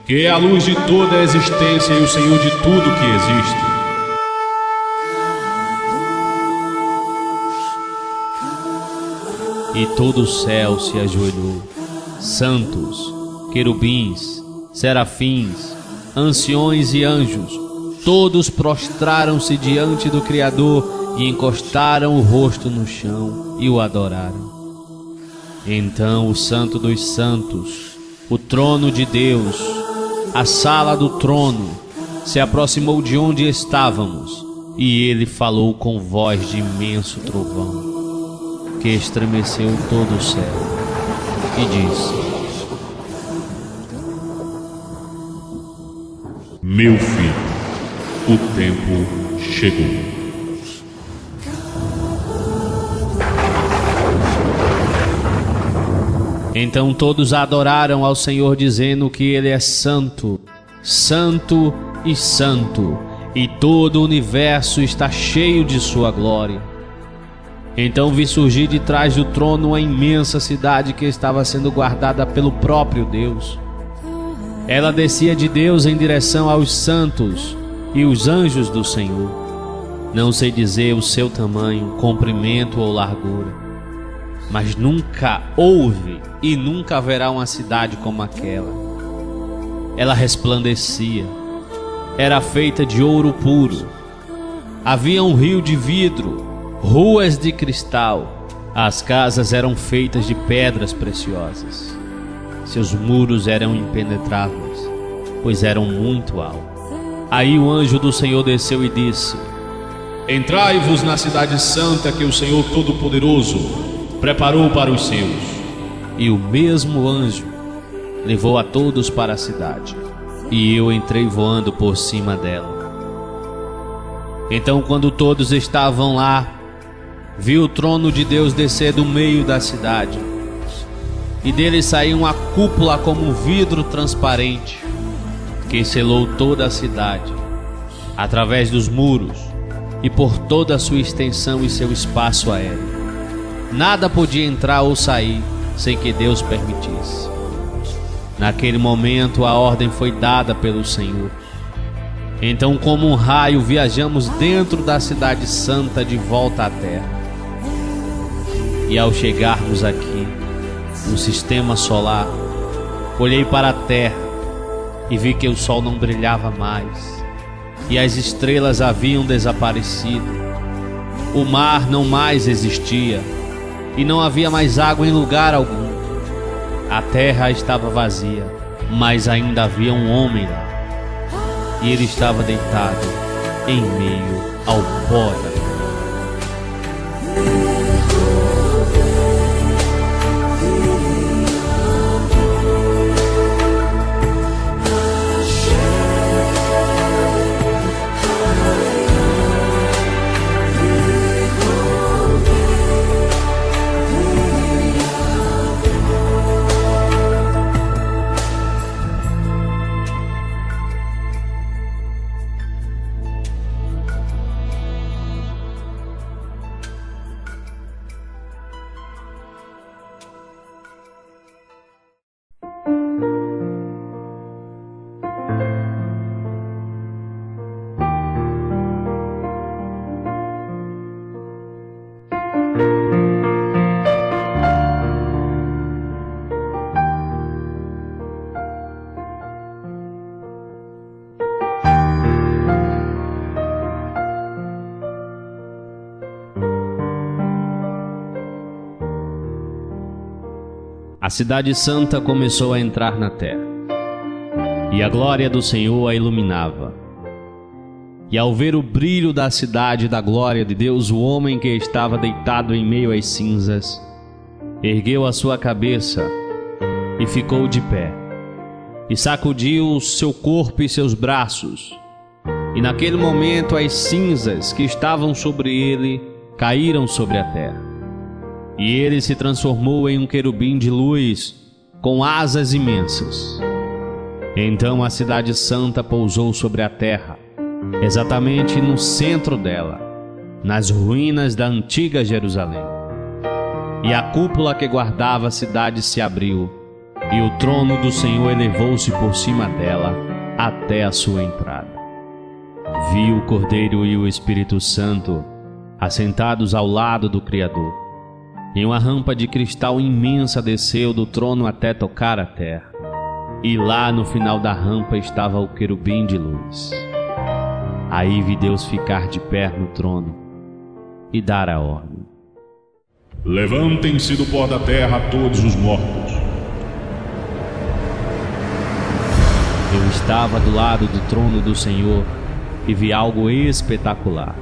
que é a luz de toda a existência e o Senhor de tudo que existe. E todo o céu se ajoelhou. Santos, querubins, serafins, anciões e anjos, todos prostraram-se diante do Criador e encostaram o rosto no chão e o adoraram. Então o Santo dos Santos, o trono de Deus, a sala do trono, se aproximou de onde estávamos, e ele falou com voz de imenso trovão, que estremeceu todo o céu, e disse: Meu filho, o tempo chegou. Então todos adoraram ao Senhor, dizendo que Ele é santo, santo e santo, e todo o universo está cheio de sua glória. Então vi surgir de trás do trono uma imensa cidade que estava sendo guardada pelo próprio Deus. Ela descia de Deus em direção aos santos e os anjos do Senhor. Não sei dizer o seu tamanho, comprimento ou largura, mas nunca houve e nunca haverá uma cidade como aquela. Ela resplandecia, era feita de ouro puro. Havia um rio de vidro, ruas de cristal. As casas eram feitas de pedras preciosas. Seus muros eram impenetráveis, pois eram muito altos. Aí o anjo do Senhor desceu e disse: Entrai-vos na cidade santa que o Senhor Todo-Poderoso preparou para os seus. E o mesmo anjo levou a todos para a cidade, e eu entrei voando por cima dela. Então, quando todos estavam lá, vi o trono de Deus descer do meio da cidade, e dele saiu uma cúpula como um vidro transparente, que selou toda a cidade, através dos muros e por toda a sua extensão e seu espaço aéreo. Nada podia entrar ou sair sem que Deus permitisse. Naquele momento a ordem foi dada pelo Senhor. Então, como um raio, viajamos dentro da cidade santa de volta à terra. E ao chegarmos aqui, no sistema solar, olhei para a terra e vi que o sol não brilhava mais, e as estrelas haviam desaparecido. O mar não mais existia, e não havia mais água em lugar algum. A terra estava vazia, mas ainda havia um homem lá, e ele estava deitado em meio ao pó da terra. A cidade santa começou a entrar na terra, e a glória do Senhor a iluminava. E ao ver o brilho da cidade e da glória de Deus, o homem que estava deitado em meio às cinzas ergueu a sua cabeça e ficou de pé, e sacudiu o seu corpo e seus braços. E naquele momento as cinzas que estavam sobre ele caíram sobre a terra. E ele se transformou em um querubim de luz, com asas imensas. Então a cidade santa pousou sobre a terra, exatamente no centro dela, nas ruínas da antiga Jerusalém. E a cúpula que guardava a cidade se abriu, e o trono do Senhor elevou-se por cima dela até a sua entrada. Vi o Cordeiro e o Espírito Santo assentados ao lado do Criador. E uma rampa de cristal imensa desceu do trono até tocar a terra. E lá no final da rampa estava o querubim de luz. Aí vi Deus ficar de pé no trono e dar a ordem: Levantem-se do pó da terra todos os mortos. Eu estava do lado do trono do Senhor e vi algo espetacular.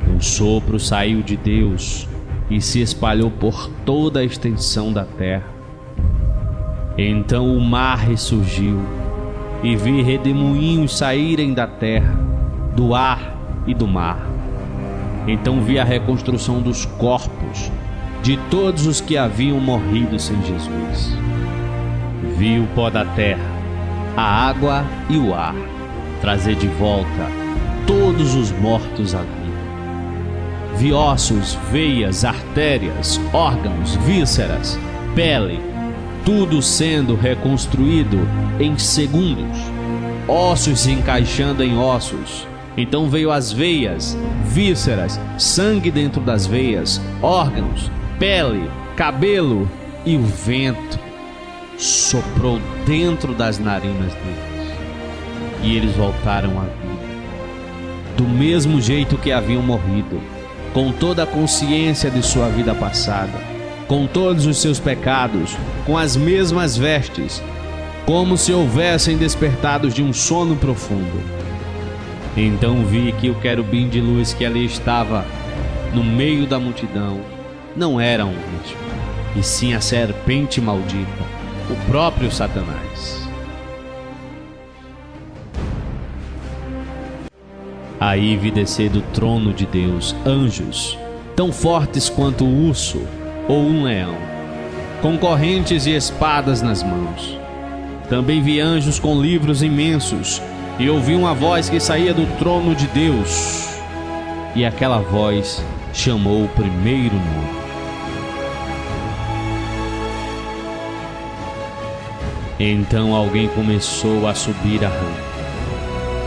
Um sopro saiu de Deus e se espalhou por toda a extensão da terra. Então o mar ressurgiu, e vi redemoinhos saírem da terra, do ar e do mar. Então vi a reconstrução dos corpos de todos os que haviam morrido sem Jesus. Vi o pó da terra, a água e o ar trazer de volta todos os mortos à vida. Vi ossos, veias, artérias, órgãos, vísceras, pele, tudo sendo reconstruído em segundos, ossos se encaixando em ossos. Então veio as veias, vísceras, sangue dentro das veias, órgãos, pele, cabelo, e o vento soprou dentro das narinas deles, e eles voltaram à vida. do mesmo jeito que haviam morrido, com toda a consciência de sua vida passada, com todos os seus pecados, com as mesmas vestes, como se houvessem despertados de um sono profundo. Então vi que o querubim de luz que ali estava no meio da multidão não era um anjo, e sim a serpente maldita, o próprio Satanás. Aí vi descer do trono de Deus anjos, tão fortes quanto o urso ou um leão, com correntes e espadas nas mãos. Também vi anjos com livros imensos, e ouvi uma voz que saía do trono de Deus. E aquela voz chamou o primeiro nome. Então alguém começou a subir a rampa.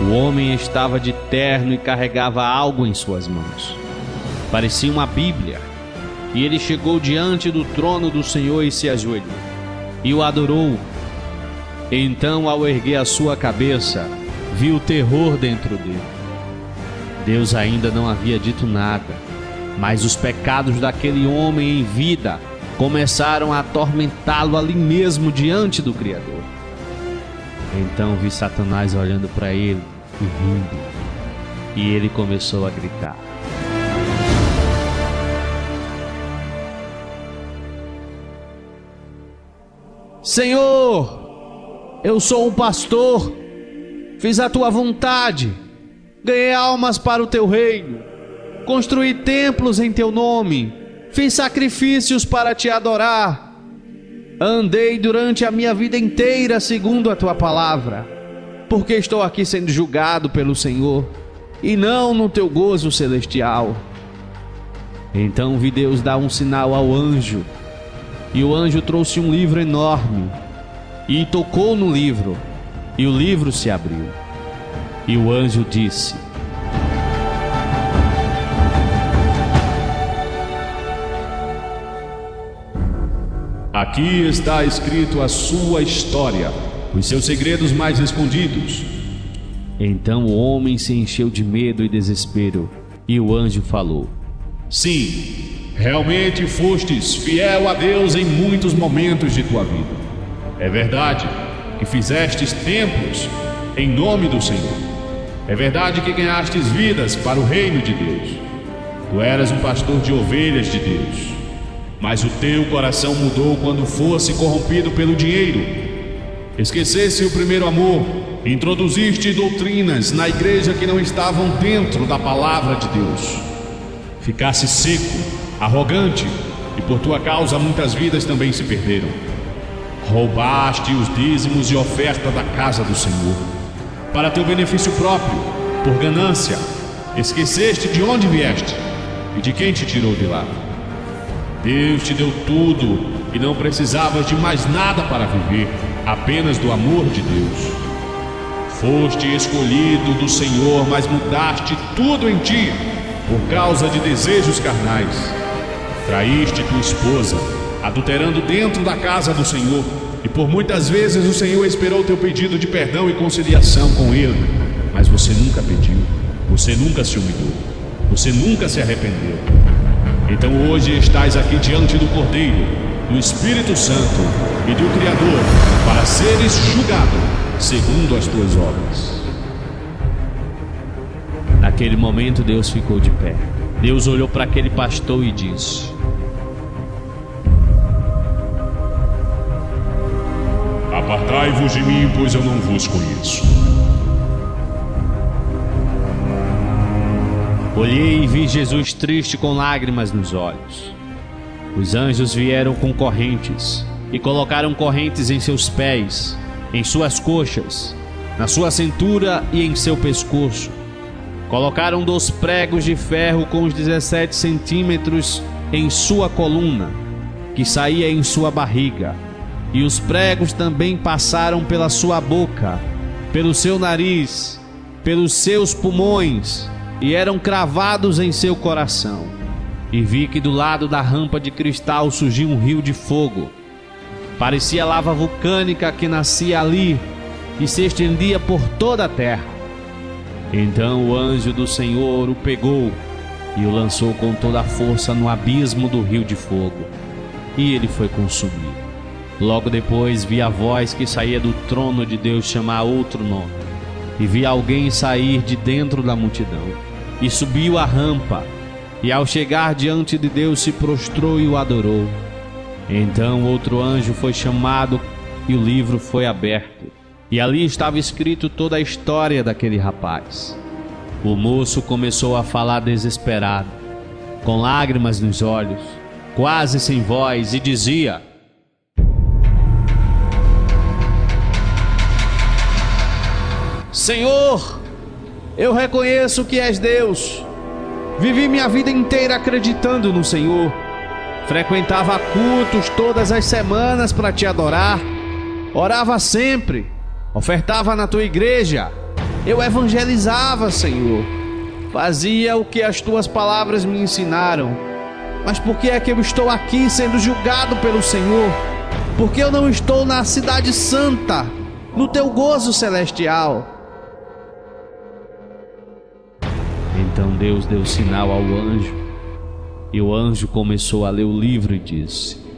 O homem estava de terno e carregava algo em suas mãos. Parecia uma Bíblia. E ele chegou diante do trono do Senhor e se ajoelhou, e o adorou. Então, ao erguer a sua cabeça, viu terror dentro dele. Deus ainda não havia dito nada, mas os pecados daquele homem em vida começaram a atormentá-lo ali mesmo diante do Criador. Então vi Satanás olhando para ele e rindo, e ele começou a gritar: Senhor, eu sou um pastor, fiz a tua vontade, ganhei almas para o teu reino, construí templos em teu nome, fiz sacrifícios para te adorar. Andei durante a minha vida inteira segundo a tua palavra, porque estou aqui sendo julgado pelo Senhor, e não no teu gozo celestial. Então vi Deus dar um sinal ao anjo, e o anjo trouxe um livro enorme, e tocou no livro, e o livro se abriu. E o anjo disse: Aqui está escrito a sua história, os seus segredos mais escondidos. Então o homem se encheu de medo e desespero, e o anjo falou: Sim, realmente fostes fiel a Deus em muitos momentos de tua vida. É verdade que fizestes templos em nome do Senhor. É verdade que ganhastes vidas para o reino de Deus. Tu eras um pastor de ovelhas de Deus. Mas o teu coração mudou quando fosse corrompido pelo dinheiro. Esqueceste o primeiro amor, introduziste doutrinas na igreja que não estavam dentro da palavra de Deus. Ficaste seco, arrogante, e por tua causa muitas vidas também se perderam. Roubaste os dízimos e oferta da casa do Senhor, para teu benefício próprio, por ganância. Esqueceste de onde vieste e de quem te tirou de lá. Deus te deu tudo e não precisavas de mais nada para viver, apenas do amor de Deus. Foste escolhido do Senhor, mas mudaste tudo em ti por causa de desejos carnais. Traíste tua esposa, adulterando dentro da casa do Senhor, e por muitas vezes o Senhor esperou teu pedido de perdão e conciliação com Ele, mas você nunca pediu, você nunca se humilhou, você nunca se arrependeu. Então hoje estás aqui diante do Cordeiro, do Espírito Santo e do Criador, para seres julgado segundo as tuas obras. Naquele momento Deus ficou de pé. Deus olhou para aquele pastor e disse: Apartai-vos de mim, pois eu não vos conheço. Olhei e vi Jesus triste com lágrimas nos olhos. Os anjos vieram com correntes e colocaram correntes em seus pés, em suas coxas, na sua cintura e em seu pescoço. Colocaram 2 pregos de ferro com os 17 centímetros em sua coluna, que saía em sua barriga, e os pregos também passaram pela sua boca, pelo seu nariz, pelos seus pulmões, e eram cravados em seu coração. E vi que do lado da rampa de cristal surgia um rio de fogo. Parecia lava vulcânica que nascia ali e se estendia por toda a terra. Então o anjo do Senhor o pegou e o lançou com toda a força no abismo do rio de fogo, e ele foi consumido. Logo depois vi a voz que saía do trono de Deus chamar outro nome, e vi alguém sair de dentro da multidão, e subiu a rampa, e ao chegar diante de Deus se prostrou e o adorou. Então outro anjo foi chamado, e o livro foi aberto, e ali estava escrito toda a história daquele rapaz. O moço começou a falar desesperado, com lágrimas nos olhos, quase sem voz, e dizia: Senhor, eu reconheço que és Deus. Vivi minha vida inteira acreditando no Senhor. Frequentava cultos todas as semanas para te adorar. Orava sempre, ofertava na tua igreja. Eu evangelizava, Senhor. Fazia o que as tuas palavras me ensinaram. Mas por que é que eu estou aqui sendo julgado pelo Senhor? Por que eu não estou na cidade santa, no teu gozo celestial? Então Deus deu sinal ao anjo, e o anjo começou a ler o livro e disse: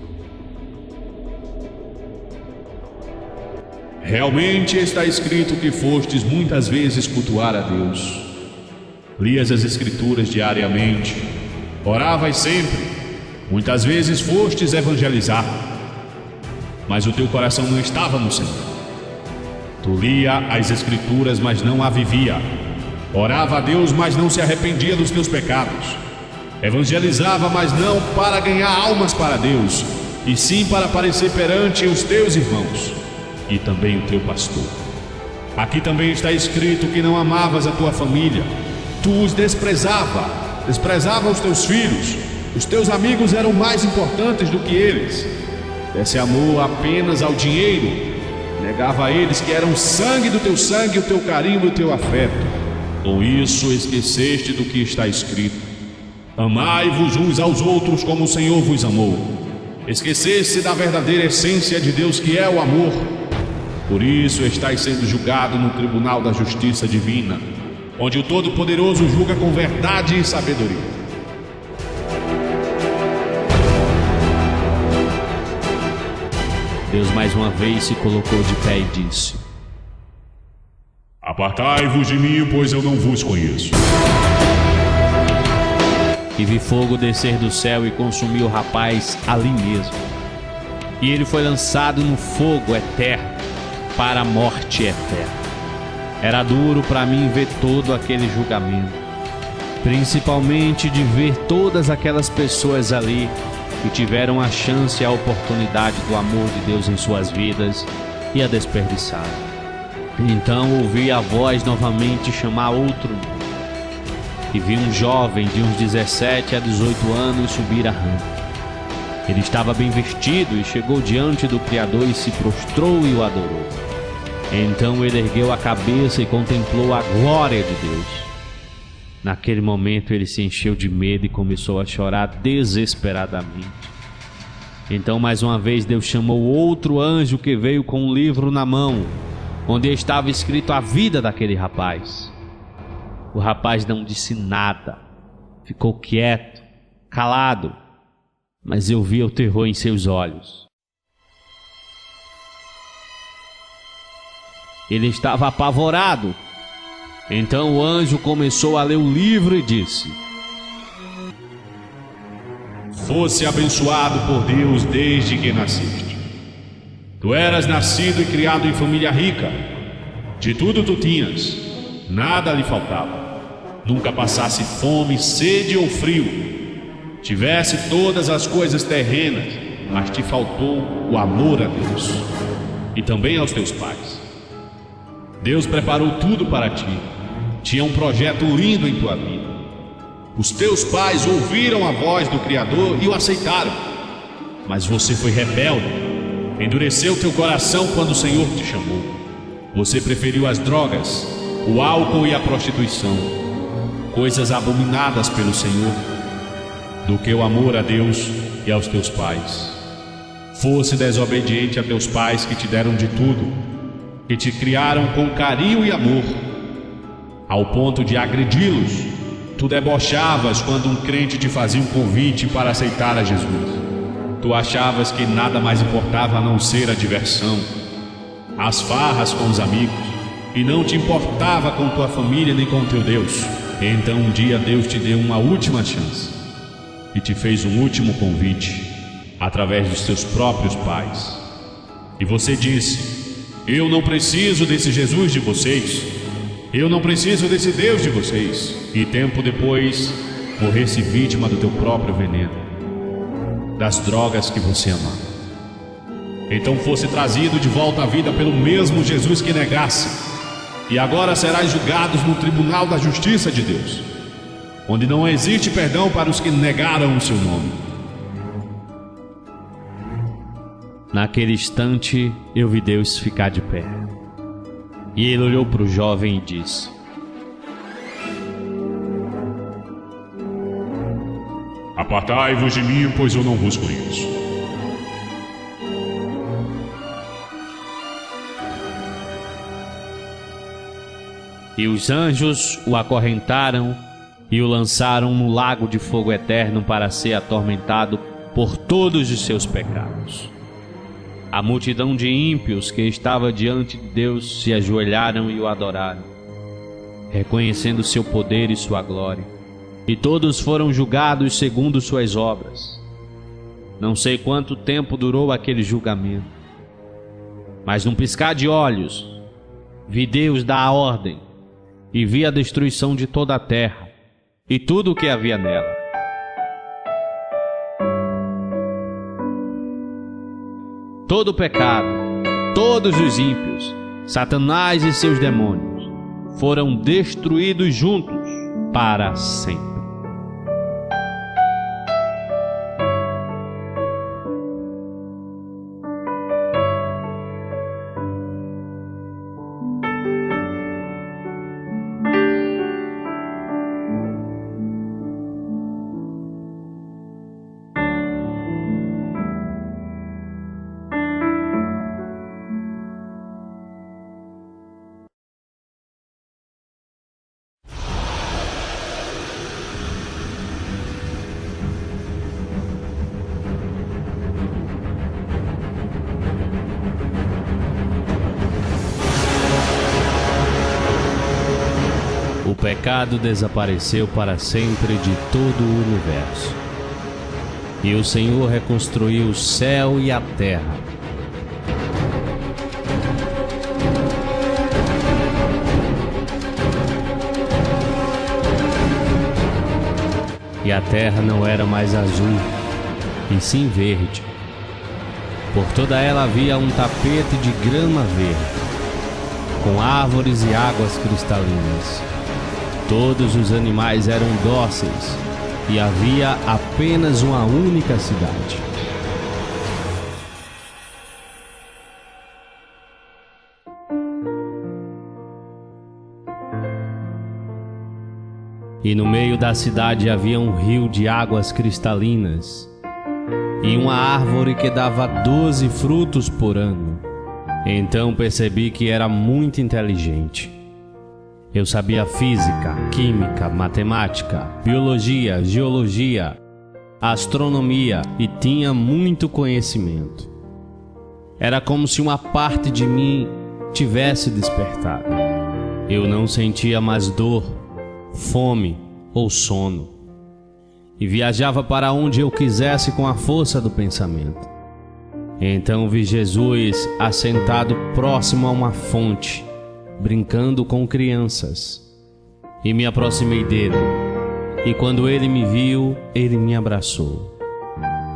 Realmente está escrito que fostes muitas vezes cultuar a Deus. Lias as Escrituras diariamente, oravas sempre, muitas vezes fostes evangelizar, mas o teu coração não estava no Senhor. Tu lia as Escrituras, mas não a vivia. Orava a Deus, mas não se arrependia dos teus pecados. Evangelizava, mas não para ganhar almas para Deus, e sim para aparecer perante os teus irmãos e também o teu pastor. Aqui também está escrito que não amavas a tua família. Tu os desprezava os teus filhos. Os teus amigos eram mais importantes do que eles. Desse amor apenas ao dinheiro. Negava a eles que eram sangue do teu sangue, o teu carinho e o teu afeto. Com isso esqueceste do que está escrito: amai-vos uns aos outros como o Senhor vos amou. Esqueceste da verdadeira essência de Deus, que é o amor. Por isso estás sendo julgado no tribunal da justiça divina, onde o Todo-Poderoso julga com verdade e sabedoria. Deus mais uma vez se colocou de pé e disse: Apartai-vos de mim, pois eu não vos conheço. E vi fogo descer do céu e consumir o rapaz ali mesmo. E ele foi lançado no fogo eterno, para a morte eterna. Era duro para mim ver todo aquele julgamento, principalmente de ver todas aquelas pessoas ali que tiveram a chance e a oportunidade do amor de Deus em suas vidas e a desperdiçaram. Então ouvi a voz novamente chamar outro nome, e vi um jovem de uns 17 a 18 anos subir a rampa. Ele estava bem vestido e chegou diante do Criador e se prostrou e o adorou. Então ele ergueu a cabeça e contemplou a glória de Deus. Naquele momento ele se encheu de medo e começou a chorar desesperadamente. Então mais uma vez Deus chamou outro anjo, que veio com um livro na mão, onde estava escrito a vida daquele rapaz. O rapaz não disse nada, ficou quieto, calado, mas eu via o terror em seus olhos. Ele estava apavorado. Então o anjo começou a ler o livro e disse: Fosse abençoado por Deus desde que nasceste. Tu eras nascido e criado em família rica. De tudo tu tinhas, nada lhe faltava. Nunca passasse fome, sede ou frio. Tivesse todas as coisas terrenas, mas te faltou o amor a Deus e também aos teus pais. Deus preparou tudo para ti. Tinha um projeto lindo em tua vida. Os teus pais ouviram a voz do Criador e o aceitaram. Mas você foi rebelde, endureceu teu coração quando o Senhor te chamou. Você preferiu as drogas, o álcool e a prostituição, coisas abominadas pelo Senhor, do que o amor a Deus e aos teus pais. Fosse desobediente a teus pais, que te deram de tudo, que te criaram com carinho e amor. ao ponto de agredi-los. Tu debochavas quando um crente te fazia um convite para aceitar a Jesus. Tu achavas que nada mais importava a não ser a diversão, as farras com os amigos, e não te importava com tua família nem com teu Deus. Então um dia Deus te deu uma última chance e te fez um último convite através dos teus próprios pais. E você disse: eu não preciso desse Jesus de vocês, eu não preciso desse Deus de vocês. E tempo depois morresse vítima do teu próprio veneno, das drogas que você amava. Então fosse trazido de volta à vida pelo mesmo Jesus que negasse, e agora serás julgado no tribunal da justiça de Deus, onde não existe perdão para os que negaram o seu nome. Naquele instante eu vi Deus ficar de pé, e ele olhou para o jovem e disse: apartai-vos de mim, pois eu não vos conheço. E os anjos o acorrentaram e o lançaram no lago de fogo eterno para ser atormentado por todos os seus pecados. A multidão de ímpios que estava diante de Deus se ajoelharam e o adoraram, reconhecendo seu poder e sua glória. E todos foram julgados segundo suas obras. Não sei quanto tempo durou aquele julgamento, mas num piscar de olhos vi Deus dar a ordem e vi a destruição de toda a terra e tudo o que havia nela. Todo o pecado, todos os ímpios, Satanás e seus demônios foram destruídos juntos para sempre. O pecado desapareceu para sempre de todo o universo, e o Senhor reconstruiu o céu e a terra. E a terra não era mais azul, e sim verde. Por toda ela havia um tapete de grama verde, com árvores e águas cristalinas. Todos os animais eram dóceis e havia apenas uma única cidade. E no meio da cidade havia um rio de águas cristalinas e uma árvore que dava 12 frutos por ano. Então percebi que era muito inteligente. Eu sabia física, química, matemática, biologia, geologia, astronomia e tinha muito conhecimento. Era como se uma parte de mim tivesse despertado. Eu não sentia mais dor, fome ou sono, e viajava para onde eu quisesse com a força do pensamento. Então vi Jesus assentado próximo a uma fonte, brincando com crianças, e me aproximei dele, e quando ele me viu, ele me abraçou.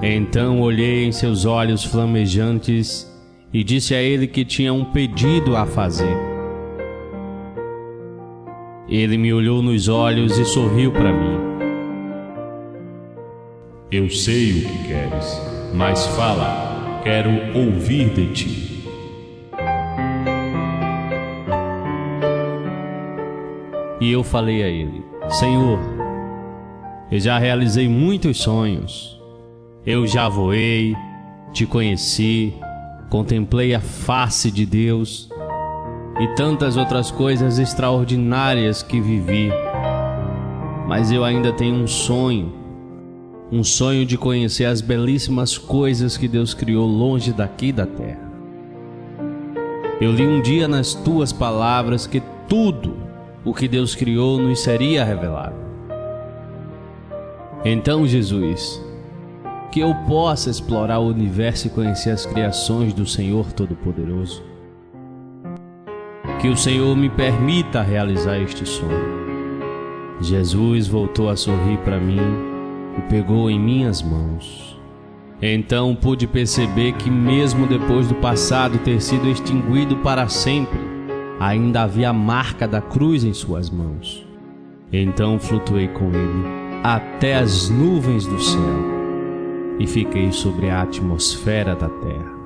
Então olhei em seus olhos flamejantes e disse a ele que tinha um pedido a fazer. Ele me olhou nos olhos e sorriu para mim. Eu sei o que queres, mas fala, quero ouvir de ti. E eu falei a ele: Senhor, eu já realizei muitos sonhos. Eu já voei, te conheci, contemplei a face de Deus e tantas outras coisas extraordinárias que vivi. Mas eu ainda tenho um sonho de conhecer as belíssimas coisas que Deus criou longe daqui da terra. Eu li um dia nas tuas palavras que tudo o que Deus criou nos seria revelado. Então, Jesus, que eu possa explorar o universo e conhecer as criações do Senhor Todo-Poderoso. Que o Senhor me permita realizar este sonho. Jesus voltou a sorrir para mim e pegou em minhas mãos. Então pude perceber que mesmo depois do passado ter sido extinguido para sempre, ainda havia a marca da cruz em suas mãos. Então flutuei com ele até as nuvens do céu e fiquei sobre a atmosfera da terra.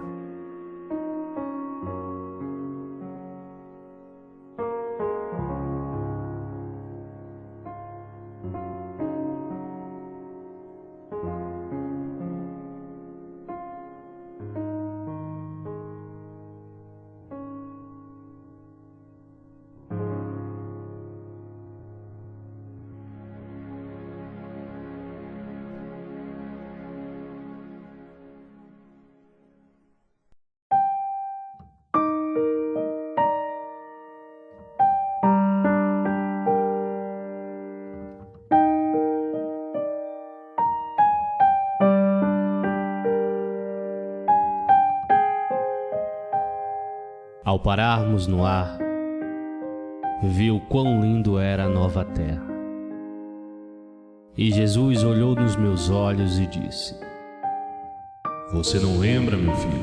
Ao pararmos no ar, vi o quão lindo era a nova terra. E Jesus olhou nos meus olhos e disse: Você não lembra, meu filho?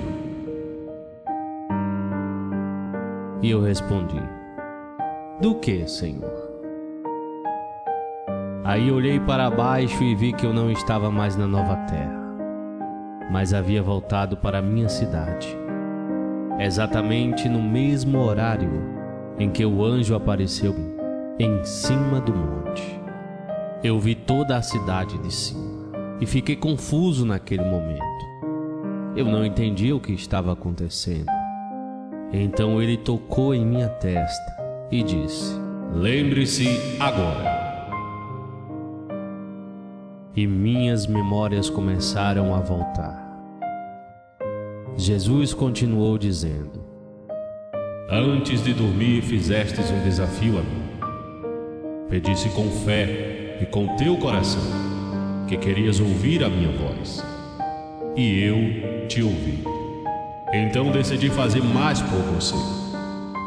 E eu respondi: Do que, Senhor? Aí olhei para baixo e vi que eu não estava mais na nova terra, mas havia voltado para a minha cidade. Exatamente no mesmo horário em que o anjo apareceu em cima do monte. Eu vi toda a cidade de cima e fiquei confuso naquele momento. Eu não entendia o que estava acontecendo. Então ele tocou em minha testa e disse: Lembre-se agora. E minhas memórias começaram a voltar. Jesus continuou dizendo: Antes de dormir fizestes um desafio a mim. Pedisse com fé e com teu coração que querias ouvir a minha voz. E eu te ouvi. Então decidi fazer mais por você.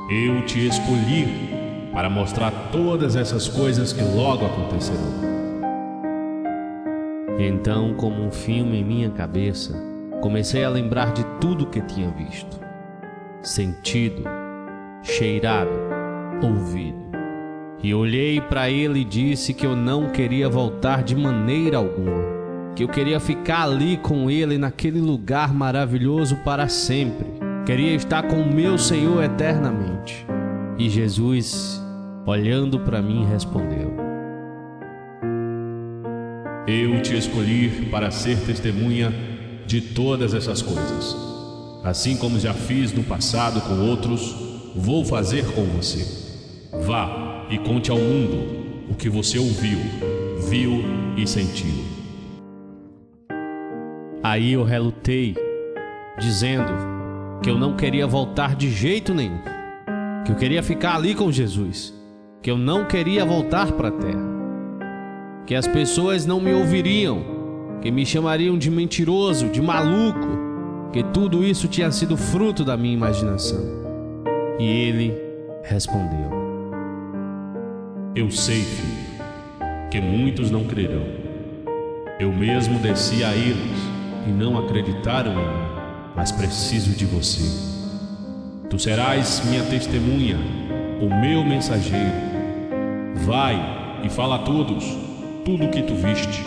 Eu te escolhi para mostrar todas essas coisas que logo acontecerão. Então, como um filme em minha cabeça, comecei a lembrar de tudo que tinha visto, sentido, cheirado, ouvido. E olhei para ele e disse que eu não queria voltar de maneira alguma, que eu queria ficar ali com ele naquele lugar maravilhoso para sempre. Queria estar com o meu Senhor eternamente. E Jesus, olhando para mim, respondeu: Eu te escolhi para ser testemunha de todas essas coisas. Assim como já fiz no passado com outros, vou fazer com você. Vá e conte ao mundo o que você ouviu, viu e sentiu. Aí eu relutei, dizendo que eu não queria voltar de jeito nenhum, que eu queria ficar ali com Jesus, que eu não queria voltar para a terra, que as pessoas não me ouviriam, que me chamariam de mentiroso, de maluco, que tudo isso tinha sido fruto da minha imaginação. E ele respondeu: Eu sei, filho, que muitos não crerão. Eu mesmo desci a eles e não acreditaram em mim, mas preciso de você. Tu serás minha testemunha, o meu mensageiro. Vai e fala a todos tudo o que tu viste,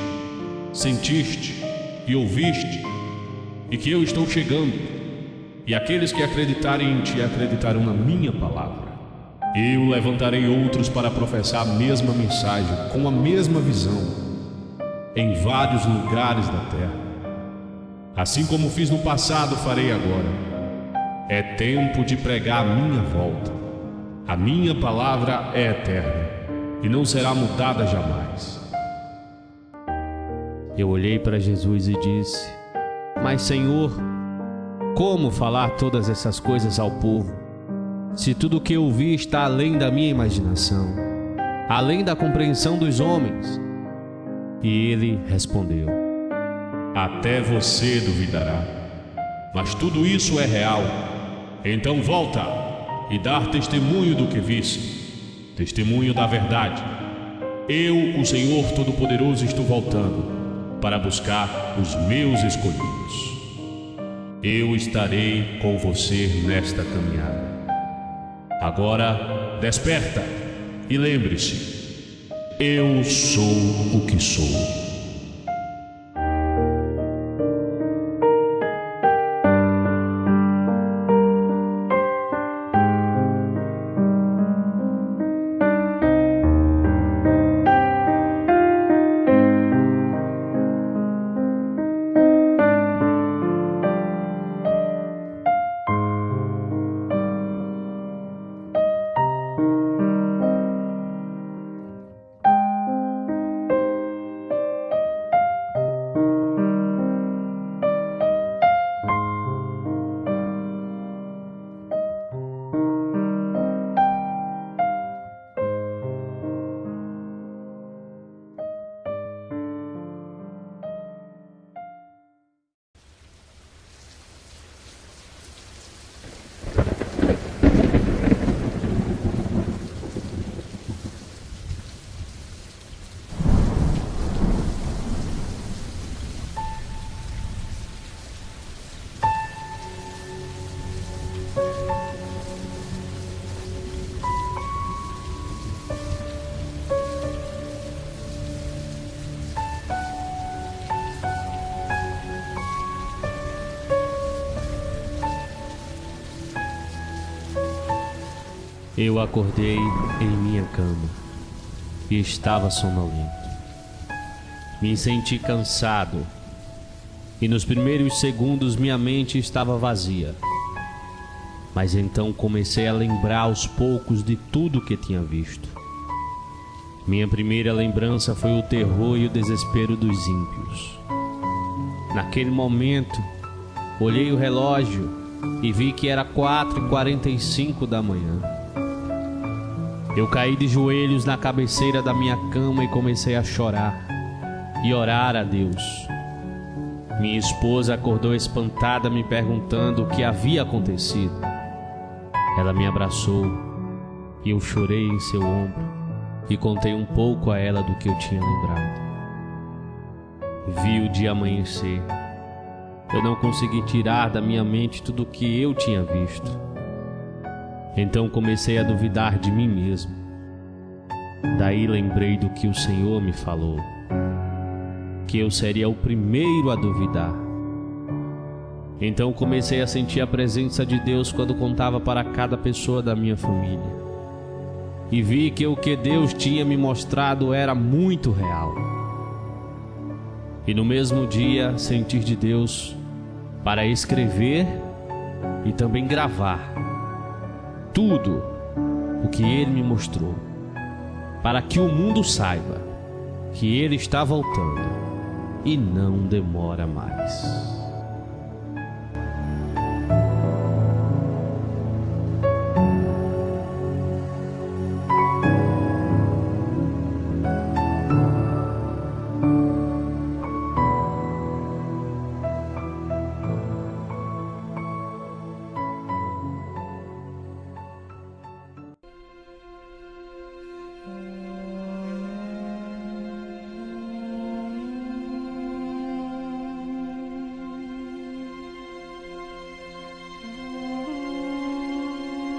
sentiste e ouviste, e que eu estou chegando, e aqueles que acreditarem em ti acreditarão na minha palavra. Eu levantarei outros para professar a mesma mensagem, com a mesma visão, em vários lugares da terra. Assim como fiz no passado, farei agora. É tempo de pregar a minha volta. A minha palavra é eterna e não será mudada jamais. Eu olhei para Jesus e disse: Mas, Senhor, como falar todas essas coisas ao povo, se tudo o que eu vi está além da minha imaginação, além da compreensão dos homens? E ele respondeu: Até você duvidará, mas tudo isso é real. Então volta e dá testemunho do que viste, testemunho da verdade. Eu, o Senhor Todo-Poderoso, estou voltando para buscar os meus escolhidos. Eu estarei com você nesta caminhada. Agora, desperta e lembre-se, eu sou o que sou. Eu acordei em minha cama e estava sonolento. Me senti cansado e nos primeiros segundos minha mente estava vazia. Mas então comecei a lembrar aos poucos de tudo que tinha visto. Minha primeira lembrança foi o terror e o desespero dos ímpios. Naquele momento, olhei o relógio e vi que era 4h45 da manhã. Eu caí de joelhos na cabeceira da minha cama e comecei a chorar e orar a Deus. Minha esposa acordou espantada, me perguntando o que havia acontecido. Ela me abraçou e eu chorei em seu ombro e contei um pouco a ela do que eu tinha lembrado. Vi o dia amanhecer. Eu não consegui tirar da minha mente tudo o que eu tinha visto. Então comecei a duvidar de mim mesmo. Daí lembrei do que o Senhor me falou, que eu seria o primeiro a duvidar. Então comecei a sentir a presença de Deus quando contava para cada pessoa da minha família. E vi que o que Deus tinha me mostrado era muito real. E no mesmo dia senti de Deus para escrever e também gravar tudo o que Ele me mostrou, para que o mundo saiba que Ele está voltando e não demora mais.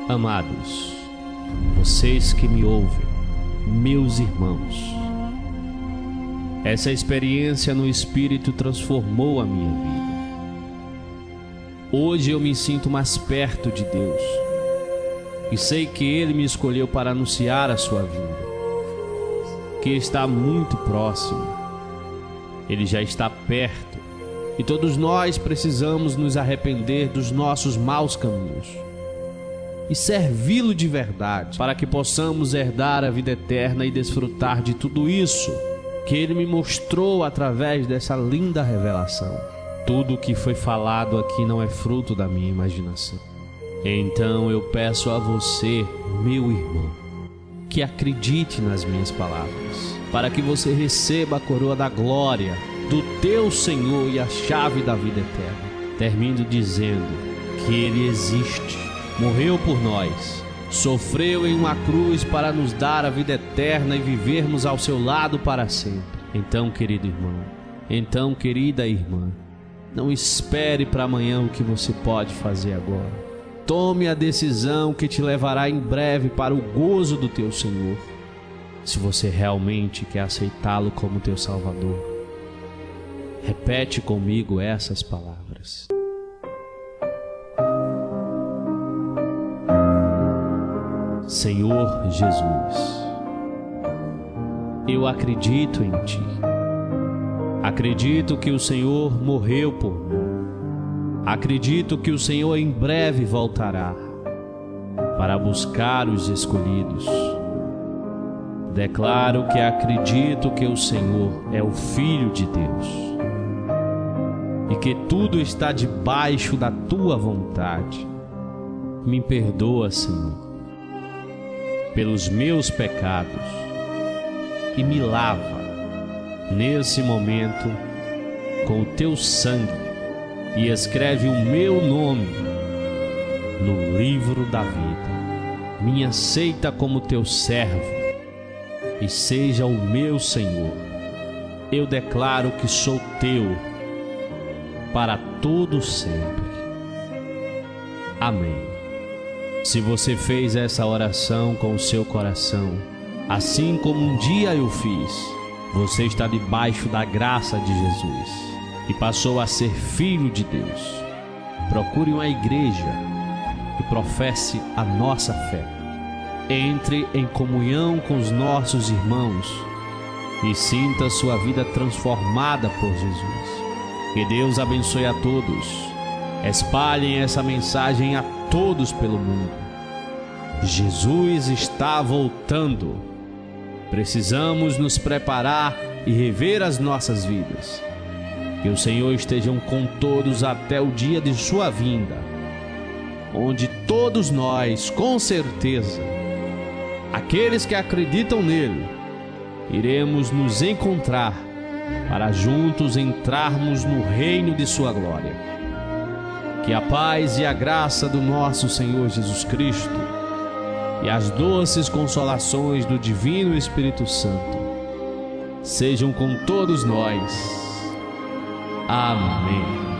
Amados, vocês que me ouvem, meus irmãos, essa experiência no Espírito transformou a minha vida. Hoje eu me sinto mais perto de Deus e sei que Ele me escolheu para anunciar a sua vinda, que está muito próximo. Ele já está perto e todos nós precisamos nos arrepender dos nossos maus caminhos. e servi-lo de verdade, para que possamos herdar a vida eterna e desfrutar de tudo isso que Ele me mostrou através dessa linda revelação. Tudo o que foi falado aqui não é fruto da minha imaginação. Então eu peço a você, meu irmão, que acredite nas minhas palavras, para que você receba a coroa da glória do teu Senhor e a chave da vida eterna. Termino dizendo que Ele existe, morreu por nós, sofreu em uma cruz para nos dar a vida eterna e vivermos ao seu lado para sempre. Então, querido irmão, então, querida irmã, não espere para amanhã o que você pode fazer agora. Tome a decisão que te levará em breve para o gozo do teu Senhor, se você realmente quer aceitá-lo como teu Salvador. Repete comigo essas palavras. Senhor Jesus, eu acredito em Ti. Acredito que o Senhor morreu por mim. Acredito que o Senhor em breve voltará para buscar os escolhidos. Declaro que acredito que o Senhor é o Filho de Deus e que tudo está debaixo da Tua vontade. Me perdoa, Senhor, pelos meus pecados e me lava nesse momento com o Teu sangue e escreve o meu nome no livro da vida. Me aceita como Teu servo e seja o meu Senhor. Eu declaro que sou Teu para todo sempre. Amém. Se você fez essa oração com o seu coração, assim como um dia eu fiz, você está debaixo da graça de Jesus e passou a ser filho de Deus. Procure uma igreja que professe a nossa fé. Entre em comunhão com os nossos irmãos e sinta sua vida transformada por Jesus. Que Deus abençoe a todos. Espalhem essa mensagem a todos pelo mundo. Jesus está voltando. Precisamos nos preparar e rever as nossas vidas. Que o Senhor esteja com todos até o dia de sua vinda, onde todos nós, com certeza, aqueles que acreditam nele, iremos nos encontrar para juntos entrarmos no reino de sua glória. Que a paz e a graça do nosso Senhor Jesus Cristo e as doces consolações do Divino Espírito Santo sejam com todos nós. Amém.